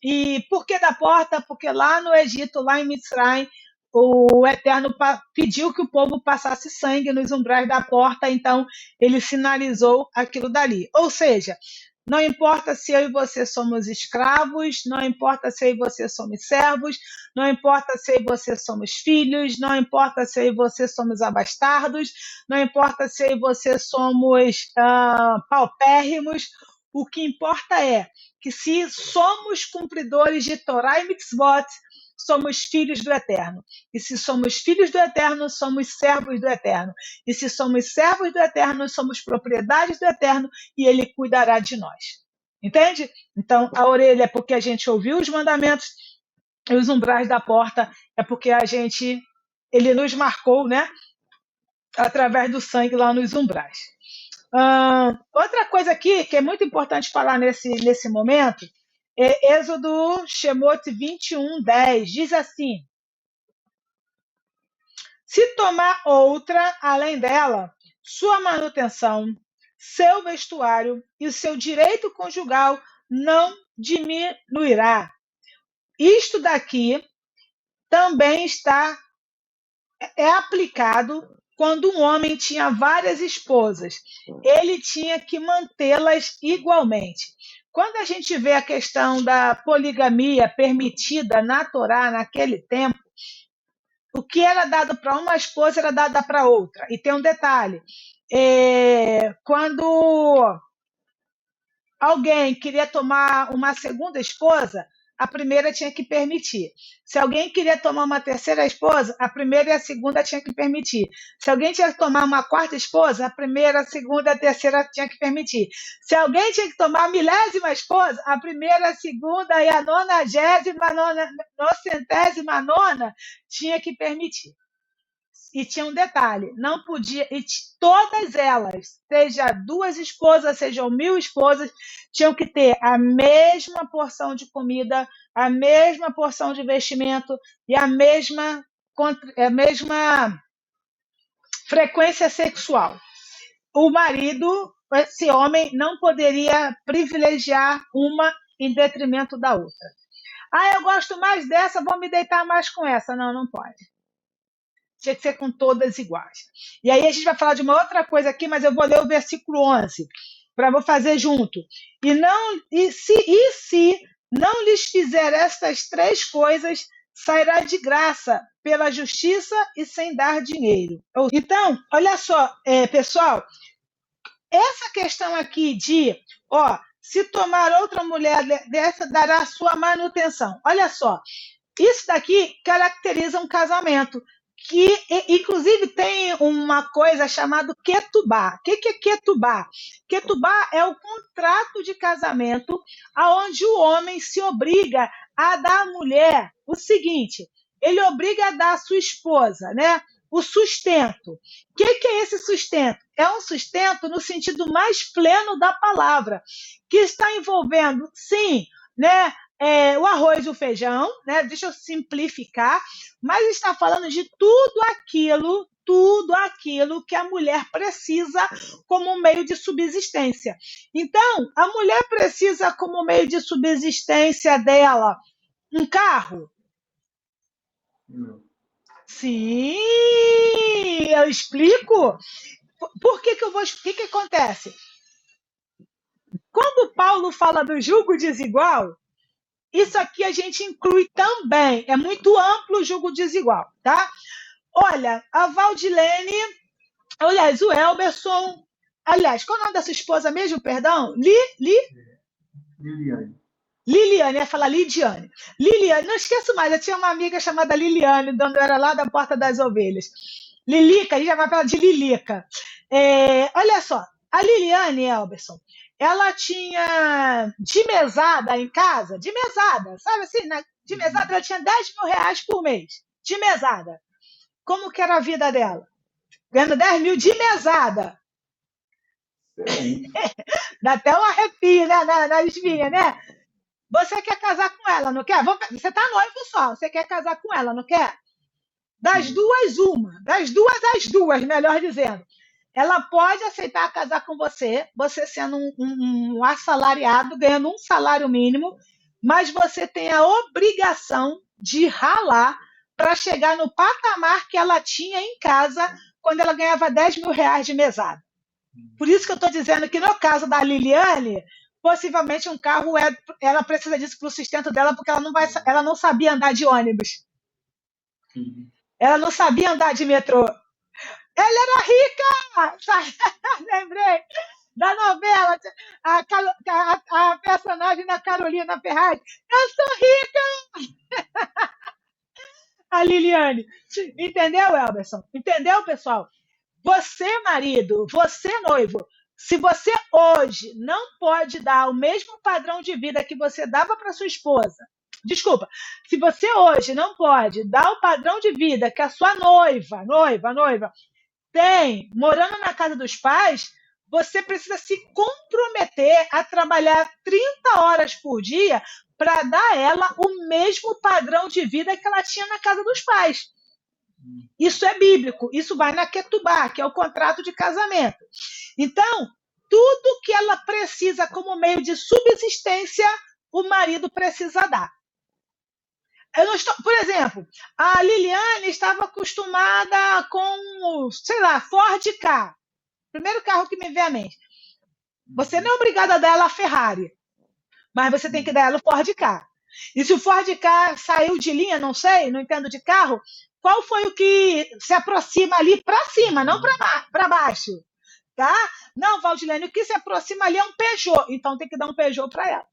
E por que da porta? Porque lá no Egito, lá em Mitzrayim, o Eterno pediu que o povo passasse sangue nos umbrais da porta, então ele sinalizou aquilo dali. Ou seja, não importa se eu e você somos escravos, não importa se eu e você somos servos, não importa se eu e você somos filhos, não importa se eu e você somos abastardos, não importa se eu e você somos paupérrimos, o que importa é que se somos cumpridores de Torá e Mitzvot, somos filhos do Eterno. E se somos filhos do Eterno, somos servos do Eterno. E se somos servos do Eterno, somos propriedades do Eterno e Ele cuidará de nós. Entende? Então, a orelha é porque a gente ouviu os mandamentos e os umbrais da porta é porque Ele nos marcou, né? Através do sangue lá nos umbrais. Outra coisa aqui que é muito importante falar nesse momento é Êxodo Shemot 21:10. Diz assim: se tomar outra além dela, sua manutenção, seu vestuário e o seu direito conjugal não diminuirá. Isto daqui também é aplicado quando um homem tinha várias esposas. Ele tinha que mantê-las igualmente. Quando a gente vê a questão da poligamia permitida na Torá naquele tempo, o que era dado para uma esposa era dado para outra. E tem um detalhe: quando alguém queria tomar uma segunda esposa, a primeira tinha que permitir. Se alguém queria tomar uma terceira esposa, a primeira e a segunda tinha que permitir. Se alguém tinha que tomar uma quarta esposa, a primeira, a segunda e a terceira tinha que permitir. Se alguém tinha que tomar a 1000ª esposa, a primeira, a segunda e a 999ª tinha que permitir. E tinha um detalhe: não podia, e todas elas, seja 2 esposas, sejam 1000 esposas, tinham que ter a mesma porção de comida, a mesma porção de vestimento e a mesma frequência sexual. O marido, esse homem, não poderia privilegiar uma em detrimento da outra. Eu gosto mais dessa, vou me deitar mais com essa. Não, não pode. Tinha que ser com todas iguais. E aí a gente vai falar de uma outra coisa aqui, mas eu vou ler o versículo 11, vou fazer junto. E se não lhes fizer estas 3 coisas, sairá de graça pela justiça e sem dar dinheiro. Então, olha só, pessoal, essa questão aqui de, se tomar outra mulher dessa, dará a sua manutenção. Olha só, isso daqui caracteriza um casamento, inclusive, tem uma coisa chamada ketubá. O que é ketubá? Ketubá é o contrato de casamento onde o homem se obriga a dar à mulher o seguinte, ele obriga a dar à sua esposa, né, o sustento. O que é esse sustento? É um sustento no sentido mais pleno da palavra, que está envolvendo, sim, né, o arroz e o feijão, né? Deixa eu simplificar, mas está falando de tudo aquilo que a mulher precisa como meio de subsistência. Então, a mulher precisa como meio de subsistência dela um carro? Não. Sim, eu explico. Por que eu vou? O que acontece? Quando Paulo fala do jugo desigual, isso aqui a gente inclui também. É muito amplo o jugo desigual, tá? Olha, a Valdilene, aliás, o Elberson, aliás, qual é o nome dessa esposa mesmo, perdão? Liliane. Liliane, ia falar Lidiane. Liliane, não esqueço mais, eu tinha uma amiga chamada Liliane, quando eu era lá da Porta das Ovelhas. Lilica, a gente chamava ela de Lilica. Olha só, a Liliane Elberson, ela tinha de mesada em casa, de mesada, sabe assim, de mesada ela tinha 10 mil reais por mês, de mesada. Como que era a vida dela? Ganhando 10 mil de mesada. Dá até um arrepio, né, na espinha, né? Você quer casar com ela, não quer? Você tá noivo só, você quer casar com ela, não quer? Das duas, uma. Das duas, as duas, melhor dizendo. Ela pode aceitar casar com você, você sendo um assalariado, ganhando um salário mínimo, mas você tem a obrigação de ralar para chegar no patamar que ela tinha em casa quando ela ganhava 10 mil reais de mesada. Por isso que eu estou dizendo que no caso da Liliane, possivelmente um carro, ela precisa disso para o sustento dela, porque ela não sabia andar de ônibus. Ela não sabia andar de metrô. Ela era rica! Lembrei da novela, a personagem da Carolina Ferraz. Eu sou rica! A Liliane. Entendeu, Elberson? Entendeu, pessoal? Você, marido, você, noivo, se você hoje não pode dar o mesmo padrão de vida que você dava para sua esposa, desculpa, se você hoje não pode dar o padrão de vida que a sua noiva tem, morando na casa dos pais, você precisa se comprometer a trabalhar 30 horas por dia para dar a ela o mesmo padrão de vida que ela tinha na casa dos pais. Isso é bíblico, isso vai na ketubá, que é o contrato de casamento. Então, tudo que ela precisa como meio de subsistência, o marido precisa dar. Por exemplo, a Liliane estava acostumada com, sei lá, Ford Ka. Primeiro carro que me vem à mente. Você não é obrigada a dar ela a Ferrari, mas você tem que dar ela o Ford Ka. E se o Ford Ka saiu de linha, não sei, não entendo de carro, qual foi o que se aproxima ali para cima, não para baixo? Tá? Não, Valdilene, o que se aproxima ali é um Peugeot, então tem que dar um Peugeot para ela.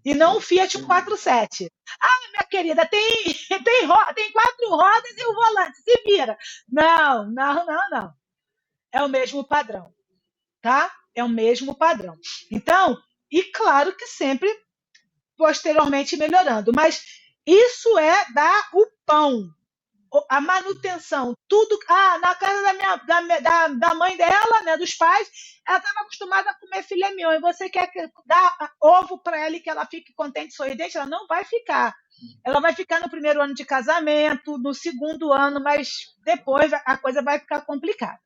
E não um Fiat 47. Ah, minha querida, tem 4 rodas e o volante, se vira. Não. É o mesmo padrão, tá? É o mesmo padrão. Então, e claro que sempre posteriormente melhorando, mas isso é dar o pão, a manutenção, tudo. Na casa da mãe dela, né, dos pais, ela estava acostumada a comer filé mignon, e você quer dar ovo para ela e que ela fique contente, sorridente? Ela não vai ficar. Ela vai ficar no primeiro ano de casamento, no segundo ano, mas depois a coisa vai ficar complicada.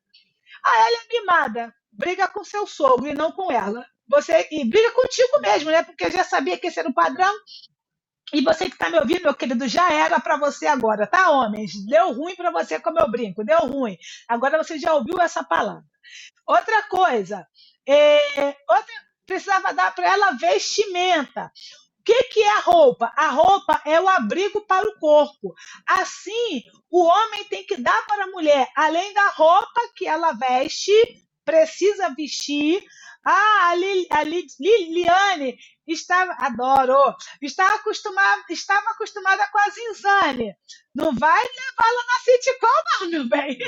Ela é mimada, briga com seu sogro e não com ela. E briga contigo mesmo, né? Porque já sabia que esse era o padrão. E você que está me ouvindo, meu querido, já era para você agora, tá, homens? Deu ruim para você, como eu brinco, deu ruim. Agora você já ouviu essa palavra. Outra coisa, precisava dar para ela vestimenta. O que é a roupa? A roupa é o abrigo para o corpo. Assim, o homem tem que dar para a mulher, além da roupa que ela veste, precisa vestir. Ah, a Liliane estava acostumada com a Zinzane. Não vai levá-la na sitcom, não, meu bem.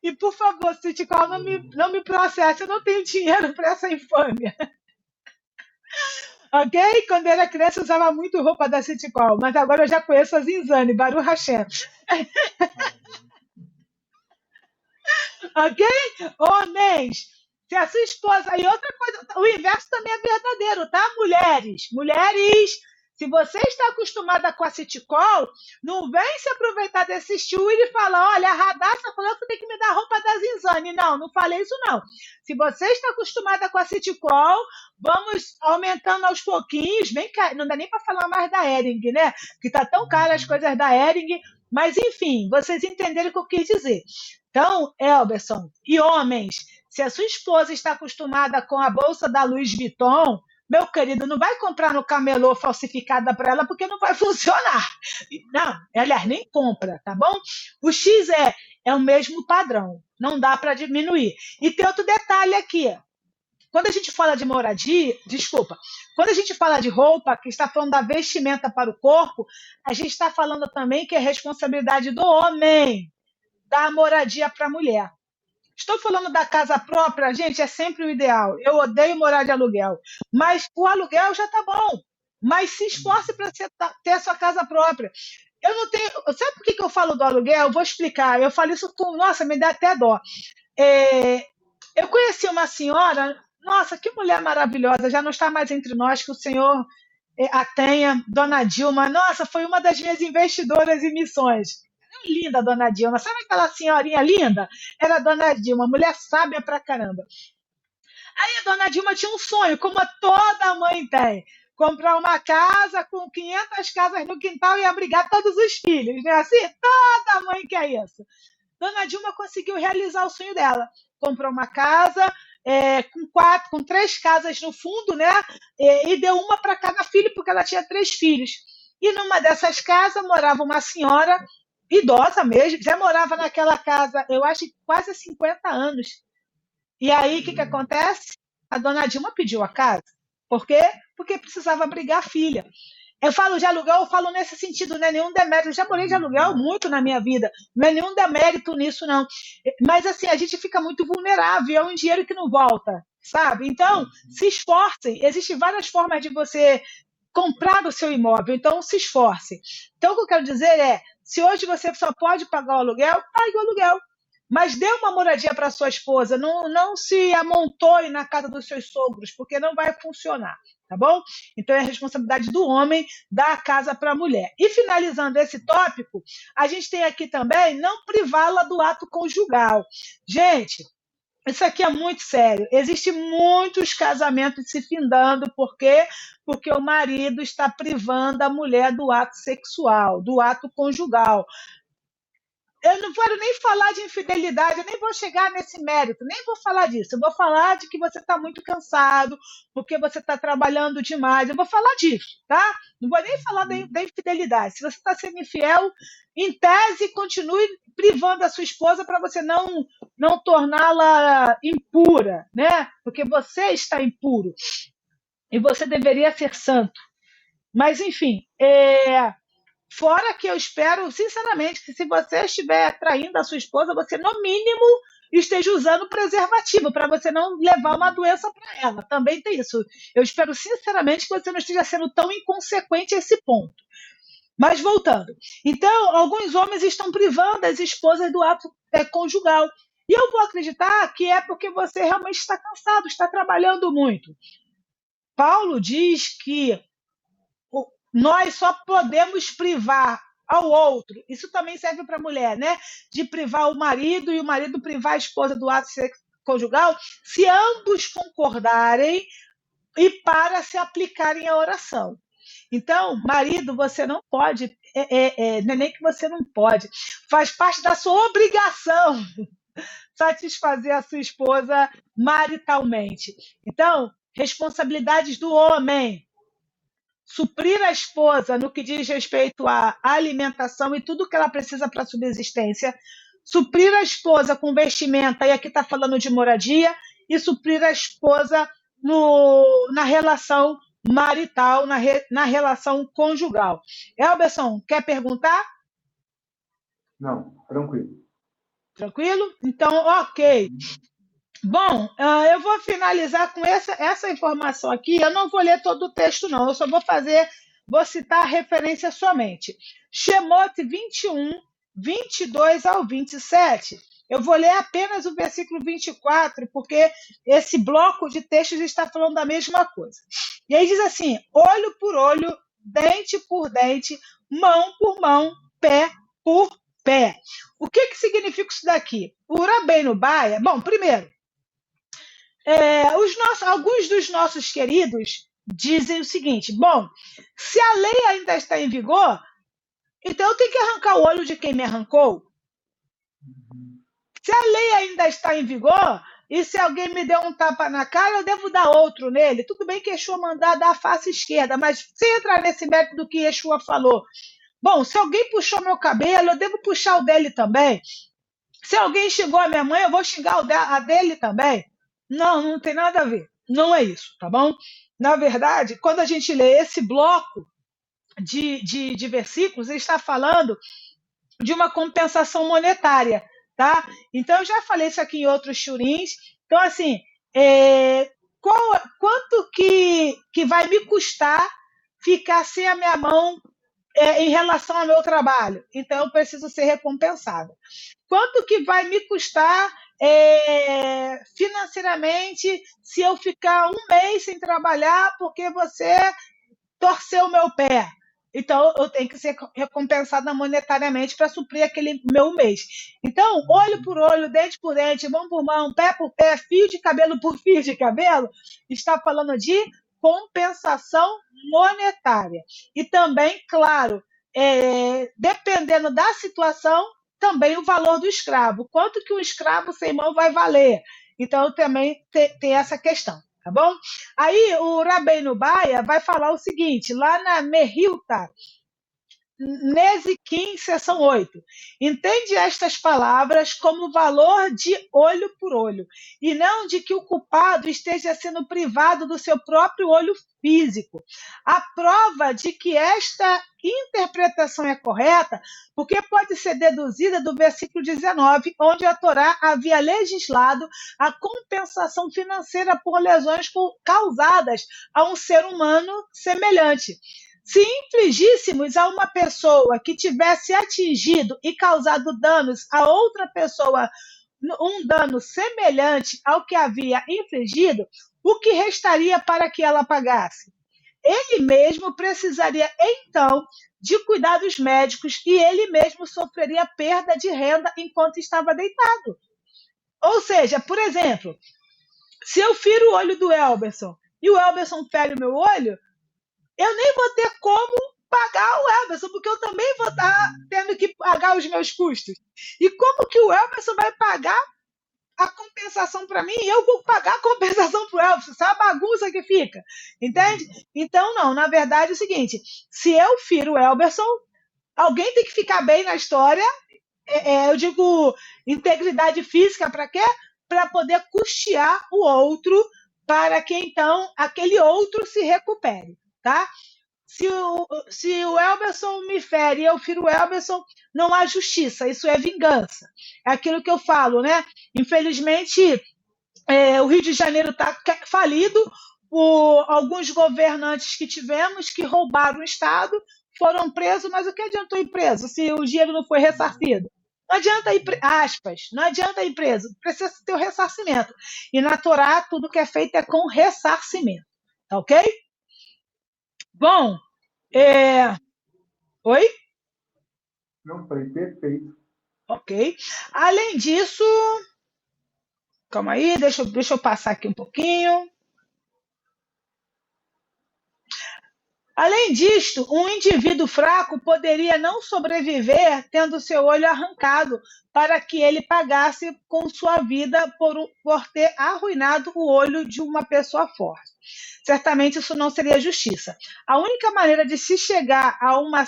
E, por favor, sitcom, não me processe, eu não tenho dinheiro para essa infâmia. Ok? Quando eu era criança, eu usava muito roupa da sitcom, mas agora eu já conheço a Zinzane, Baruch Hashem. Ok? Homens, se a sua esposa. E outra coisa, o inverso também é verdadeiro, tá? Mulheres, se você está acostumada com a sitcom, não vem se aproveitar desse estilo e falar: olha, a Radassa falou que você tem que me dar a roupa da Zinzane. Não, não falei isso, não. Se você está acostumada com a sitcom, vamos aumentando aos pouquinhos. Bem, não dá nem para falar mais da Hering, né? Que tá tão cara as coisas da Hering. Mas, enfim, vocês entenderam o que eu quis dizer. Então, Elberson, e homens, se a sua esposa está acostumada com a bolsa da Louis Vuitton, meu querido, não vai comprar no camelô falsificada para ela, porque não vai funcionar. Não, aliás, nem compra, tá bom? O X é o mesmo padrão, não dá para diminuir. E tem outro detalhe aqui. Quando a gente fala de moradia, desculpa, quando a gente fala de roupa, que está falando da vestimenta para o corpo, a gente está falando também que é responsabilidade do homem dar moradia para a mulher. Estou falando da casa própria, gente, é sempre o ideal. Eu odeio morar de aluguel, mas o aluguel já está bom. Mas se esforce para ter a sua casa própria. Eu não tenho. Sabe por que eu falo do aluguel? Eu vou explicar. Eu falo isso com. Nossa, me dá até dó. Eu conheci uma senhora. Nossa, que mulher maravilhosa. Já não está mais entre nós, que o Senhor a tenha. Dona Dilma. Nossa, foi uma das minhas investidoras em missões. Linda, Dona Dilma. Sabe aquela senhorinha linda? Era a Dona Dilma, mulher sábia pra caramba. Aí a Dona Dilma tinha um sonho, como toda mãe tem. Comprar uma casa com 500 casas no quintal e abrigar todos os filhos. Né? Assim, toda mãe quer isso. Dona Dilma conseguiu realizar o sonho dela. Comprou uma casa com 3 casas no fundo, né? E deu uma para cada filho, porque ela tinha 3 filhos. E numa dessas casas morava uma senhora idosa mesmo, já morava naquela casa, eu acho, quase 50 anos. E aí, o que acontece? A Dona Dilma pediu a casa. Por quê? Porque precisava abrigar a filha. Eu falo de aluguel, eu falo nesse sentido, não é nenhum demérito. Eu já morei de aluguel muito na minha vida, não é nenhum demérito nisso, não. Mas, assim, a gente fica muito vulnerável, é um dinheiro que não volta, sabe? Então, se esforcem. Existem várias formas de você comprar o seu imóvel, então se esforce. Então, o que eu quero dizer é, se hoje você só pode pagar o aluguel, pague o aluguel. Mas dê uma moradia para sua esposa, não se amontoe na casa dos seus sogros, porque não vai funcionar, tá bom? Então é responsabilidade do homem dar a casa para a mulher. E finalizando esse tópico, a gente tem aqui também não privá-la do ato conjugal. Gente, isso aqui é muito sério. Existem muitos casamentos se findando. Por quê? Porque o marido está privando a mulher do ato sexual, do ato conjugal. Eu não quero nem falar de infidelidade, eu nem vou chegar nesse mérito, nem vou falar disso. Eu vou falar de que você está muito cansado, porque você está trabalhando demais. Eu vou falar disso, tá? Não vou nem falar da infidelidade. Se você está sendo infiel, em tese, continue privando a sua esposa para você não torná-la impura, né? Porque você está impuro e você deveria ser santo. Mas, enfim, fora que eu espero, sinceramente, que se você estiver traindo a sua esposa, você, no mínimo, esteja usando preservativo, para você não levar uma doença para ela. Também tem isso. Eu espero, sinceramente, que você não esteja sendo tão inconsequente a esse ponto. Mas, voltando. Então, alguns homens estão privando as esposas do ato conjugal. E eu vou acreditar que é porque você realmente está cansado, está trabalhando muito. Paulo diz que nós só podemos privar ao outro, isso também serve para a mulher, né? De privar o marido e o marido privar a esposa do ato conjugal, se ambos concordarem e para se aplicarem a oração. Então, marido, você não pode, não é nem que você não pode, faz parte da sua obrigação satisfazer a sua esposa maritalmente. Então, responsabilidades do homem. Suprir a esposa no que diz respeito à alimentação e tudo que ela precisa para a subsistência. suprir a esposa com vestimenta, e aqui está falando de moradia, e suprir a esposa na relação marital, na relação conjugal. Elberson, quer perguntar? Não, tranquilo. Tranquilo? Então, ok. Bom, eu vou finalizar com essa informação aqui. Eu não vou ler todo o texto, não. Eu só vou citar a referência somente. Shemot 21, 22 ao 27. Eu vou ler apenas o versículo 24, porque esse bloco de textos está falando da mesma coisa. E aí diz assim: olho por olho, dente por dente, mão por mão, pé por pé. O que significa isso daqui? O Rabbeinu Baia, bom, primeiro, alguns dos nossos queridos dizem o seguinte: bom, se a lei ainda está em vigor, então eu tenho que arrancar o olho de quem me arrancou. Se a lei ainda está em vigor, e se alguém me der um tapa na cara, eu devo dar outro nele. Tudo bem que Yeshua mandar dar a face esquerda, mas sem entrar nesse mérito do que Yeshua falou. Bom, se alguém puxou meu cabelo, eu devo puxar o dele também. Se alguém xingou a minha mãe, eu vou xingar a dele também. Não tem nada a ver. Não é isso, tá bom? Na verdade, quando a gente lê esse bloco de versículos, ele está falando de uma compensação monetária, tá? Então, eu já falei isso aqui em outros shurins. Então, assim, quanto que vai me custar ficar sem a minha mão em relação ao meu trabalho? Então, eu preciso ser recompensada. Quanto que vai me custar financeiramente se eu ficar um mês sem trabalhar porque você torceu o meu pé? Então, eu tenho que ser recompensada monetariamente para suprir aquele meu mês. Então, olho por olho, dente por dente, mão por mão, pé por pé, fio de cabelo por fio de cabelo, está falando de compensação monetária. E também, claro, dependendo da situação, também o valor do escravo. Quanto que um escravo sem mão vai valer? Então, também tem essa questão. Tá bom? Aí o Rabbeinu Baia vai falar o seguinte, lá na Mehilta, Nezikim, seção 8. Entende estas palavras como valor de olho por olho, e não de que o culpado esteja sendo privado do seu próprio olho físico. A prova de que esta interpretação é correta, porque pode ser deduzida do versículo 19, onde a Torá havia legislado a compensação financeira por lesões causadas a um ser humano semelhante. Se infligíssemos a uma pessoa que tivesse atingido e causado danos a outra pessoa, um dano semelhante ao que havia infligido, o que restaria para que ela pagasse? Ele mesmo precisaria, então, de cuidados médicos e ele mesmo sofreria perda de renda enquanto estava deitado. Ou seja, por exemplo, se eu firo o olho do Elberson e o Elberson fere o meu olho, eu nem vou ter como pagar o Elberson, porque eu também vou estar tendo que pagar os meus custos. E como que o Elberson vai pagar a compensação para mim e eu vou pagar a compensação para o Elberson? Isso é uma bagunça que fica, entende? Então, não, na verdade é o seguinte, se eu firo o Elberson, alguém tem que ficar bem na história, eu digo integridade física, para quê? Para poder custear o outro, para que então aquele outro se recupere. Tá? Se o Elberson me fere e eu firo o Elberson, não há justiça, isso é vingança. É aquilo que eu falo, né? Infelizmente, o Rio de Janeiro está falido, alguns governantes que tivemos que roubaram o Estado foram presos, mas o que adiantou ir preso se o dinheiro não foi ressarcido? Não adianta ir, não adianta ir preso, precisa ter o ressarcimento. E na Torá, tudo que é feito é com ressarcimento. Tá ok? Bom, oi? Não, foi perfeito. Ok. Além disso, calma aí, deixa eu passar aqui um pouquinho. Além disto, um indivíduo fraco poderia não sobreviver tendo seu olho arrancado para que ele pagasse com sua vida por ter arruinado o olho de uma pessoa forte. Certamente isso não seria justiça. A única maneira de se chegar a uma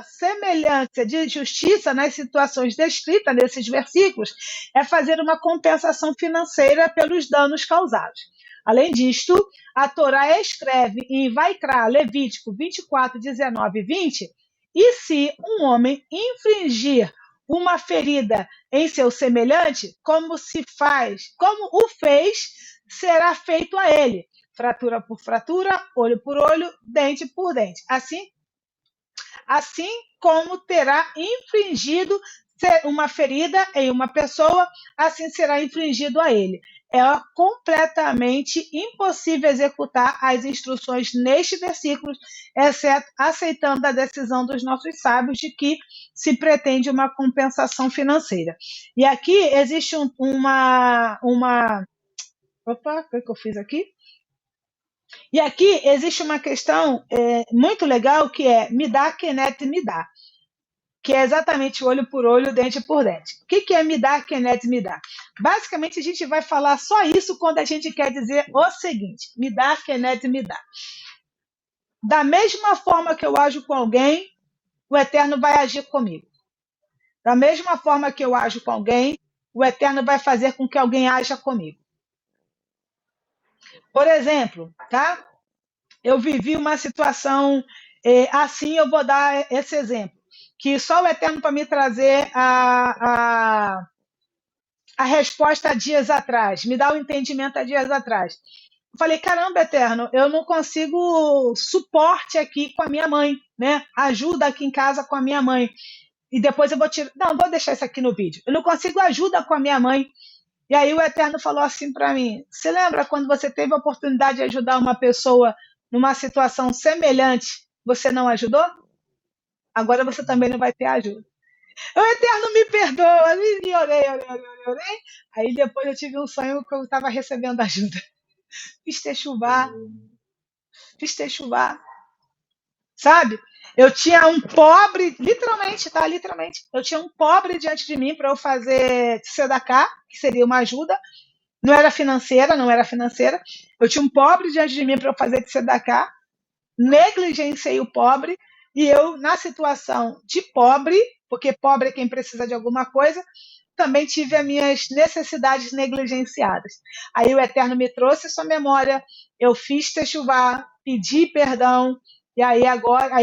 semelhança de justiça nas situações descritas nesses versículos, é fazer uma compensação financeira pelos danos causados. Além disto, a Torá escreve em Vaikra, Levítico 24, 19 e 20, e se um homem infringir uma ferida em seu semelhante, como o fez, será feito a ele, fratura por fratura, olho por olho, dente por dente. Assim como terá infringido uma ferida em uma pessoa, assim será infringido a ele. É completamente impossível executar as instruções neste versículo, exceto aceitando a decisão dos nossos sábios de que se pretende uma compensação financeira. E aqui existe Opa, o que eu fiz aqui? E aqui existe uma questão muito legal, que é me dá, Kenet, me dá, que é exatamente olho por olho, dente por dente. O que é me dá, Kenet, me dá? Basicamente, a gente vai falar só isso quando a gente quer dizer o seguinte: me dá, Kenet, me dá. Da mesma forma que eu ajo com alguém, o Eterno vai agir comigo. Da mesma forma que eu ajo com alguém, o Eterno vai fazer com que alguém haja comigo. Por exemplo, tá? Eu vivi uma situação assim, eu vou dar esse exemplo, que só o Eterno para me trazer a resposta há dias atrás, me dá o entendimento há dias atrás. Eu falei, caramba, Eterno, eu não consigo suporte aqui com a minha mãe, né? Ajuda aqui em casa com a minha mãe. E depois eu vou tirar... Não, vou deixar isso aqui no vídeo. Eu não consigo ajuda com a minha mãe. E aí o Eterno falou assim para mim, você lembra quando você teve a oportunidade de ajudar uma pessoa numa situação semelhante, você não ajudou? Agora você também não vai ter ajuda. O Eterno me perdoa, e orei. Aí depois eu tive um sonho que eu estava recebendo ajuda. Fiz techuvá, sabe? Eu tinha um pobre, literalmente, tá? Literalmente. Eu tinha um pobre diante de mim para eu fazer tzedakah, que seria uma ajuda. Não era financeira. Eu tinha um pobre diante de mim para eu fazer tzedakah. Negligenciei o pobre. E eu, na situação de pobre, porque pobre é quem precisa de alguma coisa, também tive as minhas necessidades negligenciadas. Aí o Eterno me trouxe sua memória, eu fiz techuvá, pedi perdão, e aí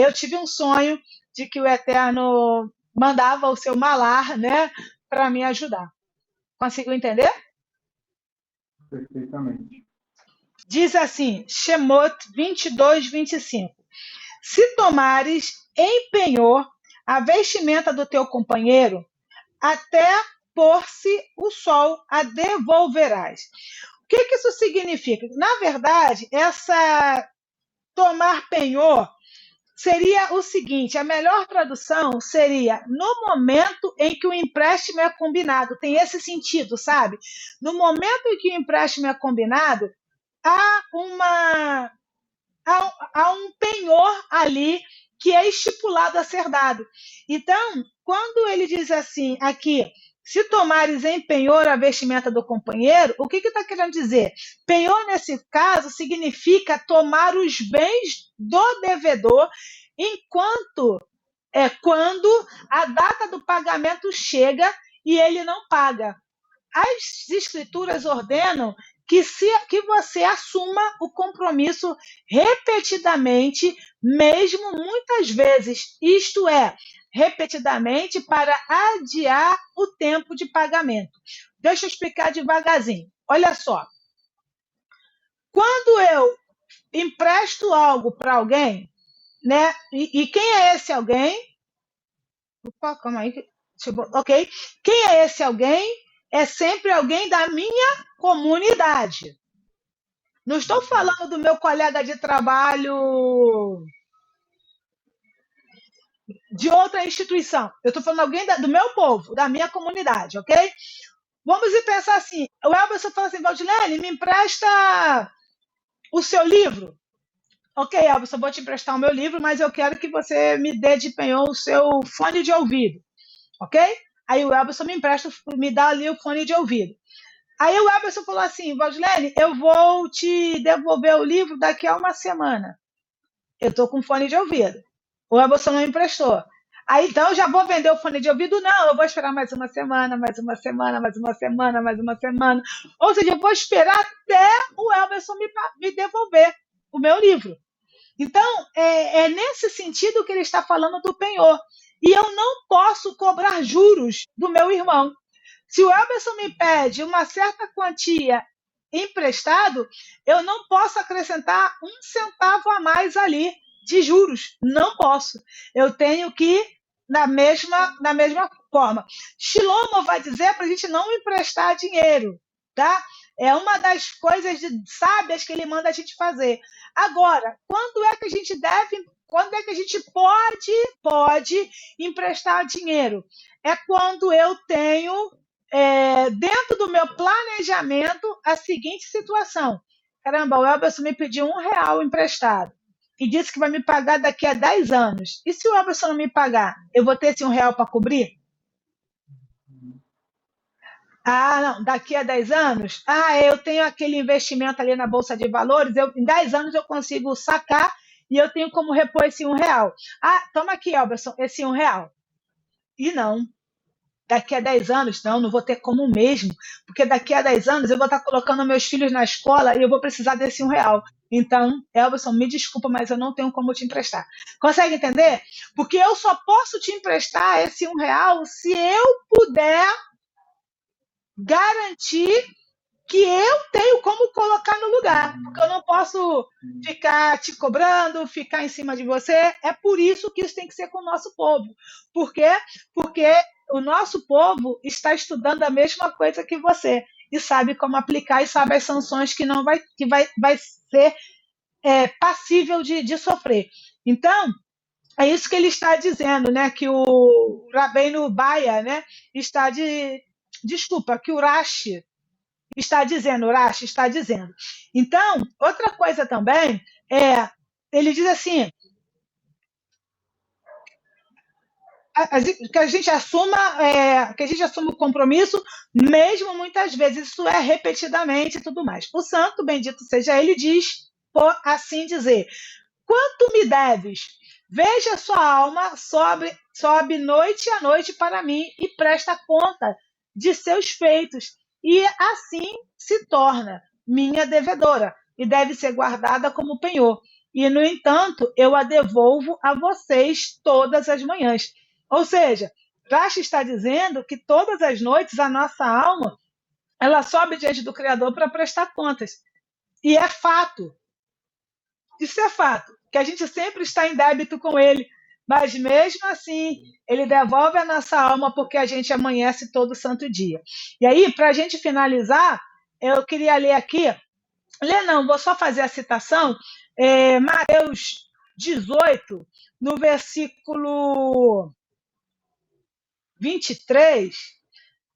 eu tive um sonho de que o Eterno mandava o seu malar, né, para me ajudar. Conseguiu entender? Perfeitamente. Diz assim, Shemot 22, 25. Se tomares em penhor a vestimenta do teu companheiro, até pôr-se o sol a devolverás. O que isso significa? Na verdade, essa tomar penhor seria o seguinte, a melhor tradução seria no momento em que o empréstimo é combinado. Tem esse sentido, sabe? No momento em que o empréstimo é combinado, há um penhor ali que é estipulado a ser dado. Então, quando ele diz assim aqui, se tomares em penhor a vestimenta do companheiro, o que está querendo dizer? Penhor, nesse caso, significa tomar os bens do devedor quando a data do pagamento chega e ele não paga. As escrituras ordenam que você assuma o compromisso repetidamente, mesmo muitas vezes, isto é, repetidamente para adiar o tempo de pagamento. Deixa eu explicar devagarzinho. Olha só. Quando eu empresto algo para alguém, né? E quem é esse alguém? Opa, calma aí. Ok. Quem é esse alguém? É sempre alguém da minha comunidade. Não estou falando do meu colega de trabalho de outra instituição. Eu estou falando de alguém do meu povo, da minha comunidade, ok? Vamos pensar assim. O Elberson fala assim, Valdilene, me empresta o seu livro. Ok, Elberson, vou te emprestar o meu livro, mas eu quero que você me dê de penhor o seu fone de ouvido. Ok? Aí o Elberson me dá ali o fone de ouvido. Aí o Elberson falou assim, Valdilene, eu vou te devolver o livro daqui a uma semana. Eu estou com fone de ouvido. O Elberson não emprestou. Aí, então, eu já vou vender o fone de ouvido? Não, eu vou esperar mais uma semana, mais uma semana, mais uma semana, mais uma semana. Ou seja, eu vou esperar até o Elberson me devolver o meu livro. Então, é nesse sentido que ele está falando do penhor. E eu não posso cobrar juros do meu irmão. Se o Elberson me pede uma certa quantia emprestado, eu não posso acrescentar um centavo a mais ali de juros. Não posso. Eu tenho que na mesma forma. Shlomo vai dizer para a gente não emprestar dinheiro, tá? É uma das coisas sábias que ele manda a gente fazer. Agora, quando é que a gente pode emprestar dinheiro? É quando eu tenho dentro do meu planejamento a seguinte situação. Caramba, o Elberson me pediu R$ 1 emprestado e disse que vai me pagar daqui a 10 anos. E se o Elberson não me pagar, eu vou ter esse R$ 1 para cobrir? Ah, não, daqui a 10 anos? Ah, eu tenho aquele investimento ali na Bolsa de Valores, em 10 anos eu consigo sacar e eu tenho como repor esse R$ 1. Ah, toma aqui, Elberson, esse R$ 1. E não, daqui a 10 anos, não vou ter como mesmo, porque daqui a 10 anos eu vou estar colocando meus filhos na escola e eu vou precisar desse R$ 1. Então, Elberson, me desculpa, mas eu não tenho como te emprestar. Consegue entender? Porque eu só posso te emprestar esse R$ 1 se eu puder garantir que eu tenho como colocar no lugar, porque eu não posso ficar te cobrando, ficar em cima de você. É por isso que isso tem que ser com o nosso povo. Por quê? Porque o nosso povo está estudando a mesma coisa que você e sabe como aplicar e sabe as sanções que não vai ser passível de sofrer. Então, é isso que ele está dizendo, né? Que o Rabbeinu Baia, né, desculpa, que o Rashi está dizendo, Urashi está dizendo. Então, outra coisa também ele diz assim, que a gente assuma o compromisso, mesmo muitas vezes, isso é repetidamente e tudo mais. O santo, bendito seja ele, diz, por assim dizer, quanto me deves? Veja sua alma, sobe noite a noite para mim e presta conta de seus feitos, e assim se torna minha devedora, e deve ser guardada como penhor. E, no entanto, eu a devolvo a vocês todas as manhãs. Ou seja, Rashi está dizendo que todas as noites a nossa alma ela sobe diante do Criador para prestar contas. E é fato. Isso é fato, que a gente sempre está em débito com ele, mas mesmo assim, ele devolve a nossa alma porque a gente amanhece todo santo dia. E aí, para a gente finalizar, eu queria ler aqui, vou só fazer a citação, Mateus 18, no versículo 23,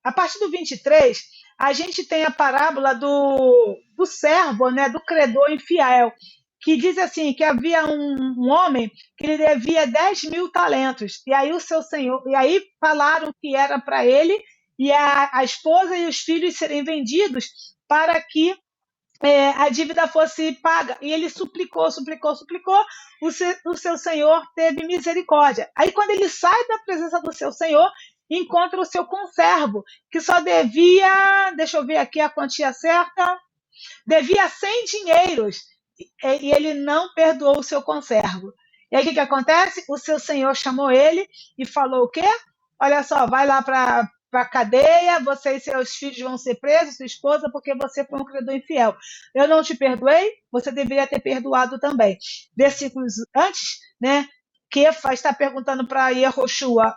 a partir do 23, a gente tem a parábola do servo, né, do credor infiel, que diz assim, que havia um homem que lhe devia 10.000 talentos, e aí o seu senhor, e aí falaram que era para ele e a esposa e os filhos serem vendidos para que a dívida fosse paga. E ele suplicou, o seu senhor teve misericórdia. Aí quando ele sai da presença do seu senhor, encontra o seu conservo, que só devia, deixa eu ver aqui a quantia certa, devia 100 dinheiros, e ele não perdoou o seu conservo. E aí o que acontece? O seu senhor chamou ele e falou o quê? Olha só, vai lá para a cadeia, você e seus filhos vão ser presos, sua esposa, porque você foi um credor infiel. Eu não te perdoei, você deveria ter perdoado também. Versículos antes, né? Kefa está perguntando para Yehoshua,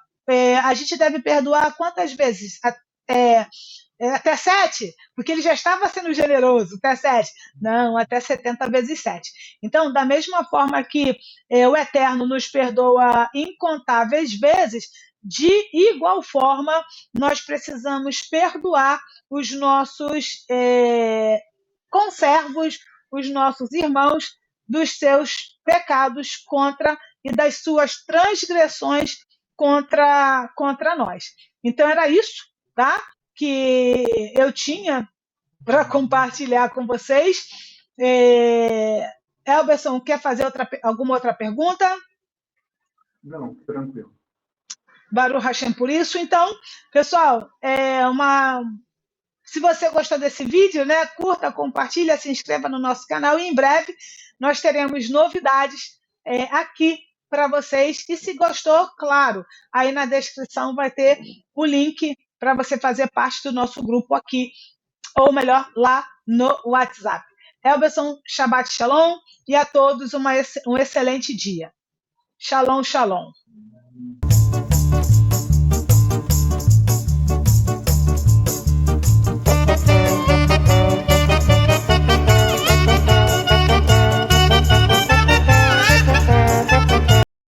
a gente deve perdoar quantas vezes? Até 7? Porque ele já estava sendo generoso, até 7. Não, até 70 vezes 7. Então, da mesma forma que o Eterno nos perdoa incontáveis vezes, de igual forma, nós precisamos perdoar os nossos conservos, os nossos irmãos, dos seus pecados contra e das suas transgressões contra nós. Então, era isso, tá? Que eu tinha para compartilhar com vocês. Elberson, quer fazer alguma outra pergunta? Não, tranquilo. Baruch Hashem por isso. Então, pessoal, se você gostou desse vídeo, né, curta, compartilha, se inscreva no nosso canal e em breve nós teremos novidades aqui para vocês. E se gostou, claro, aí na descrição vai ter o link para você fazer parte do nosso grupo aqui, ou melhor, lá no WhatsApp. Elberson, Shabbat Shalom, e a todos um excelente dia. Shalom, shalom.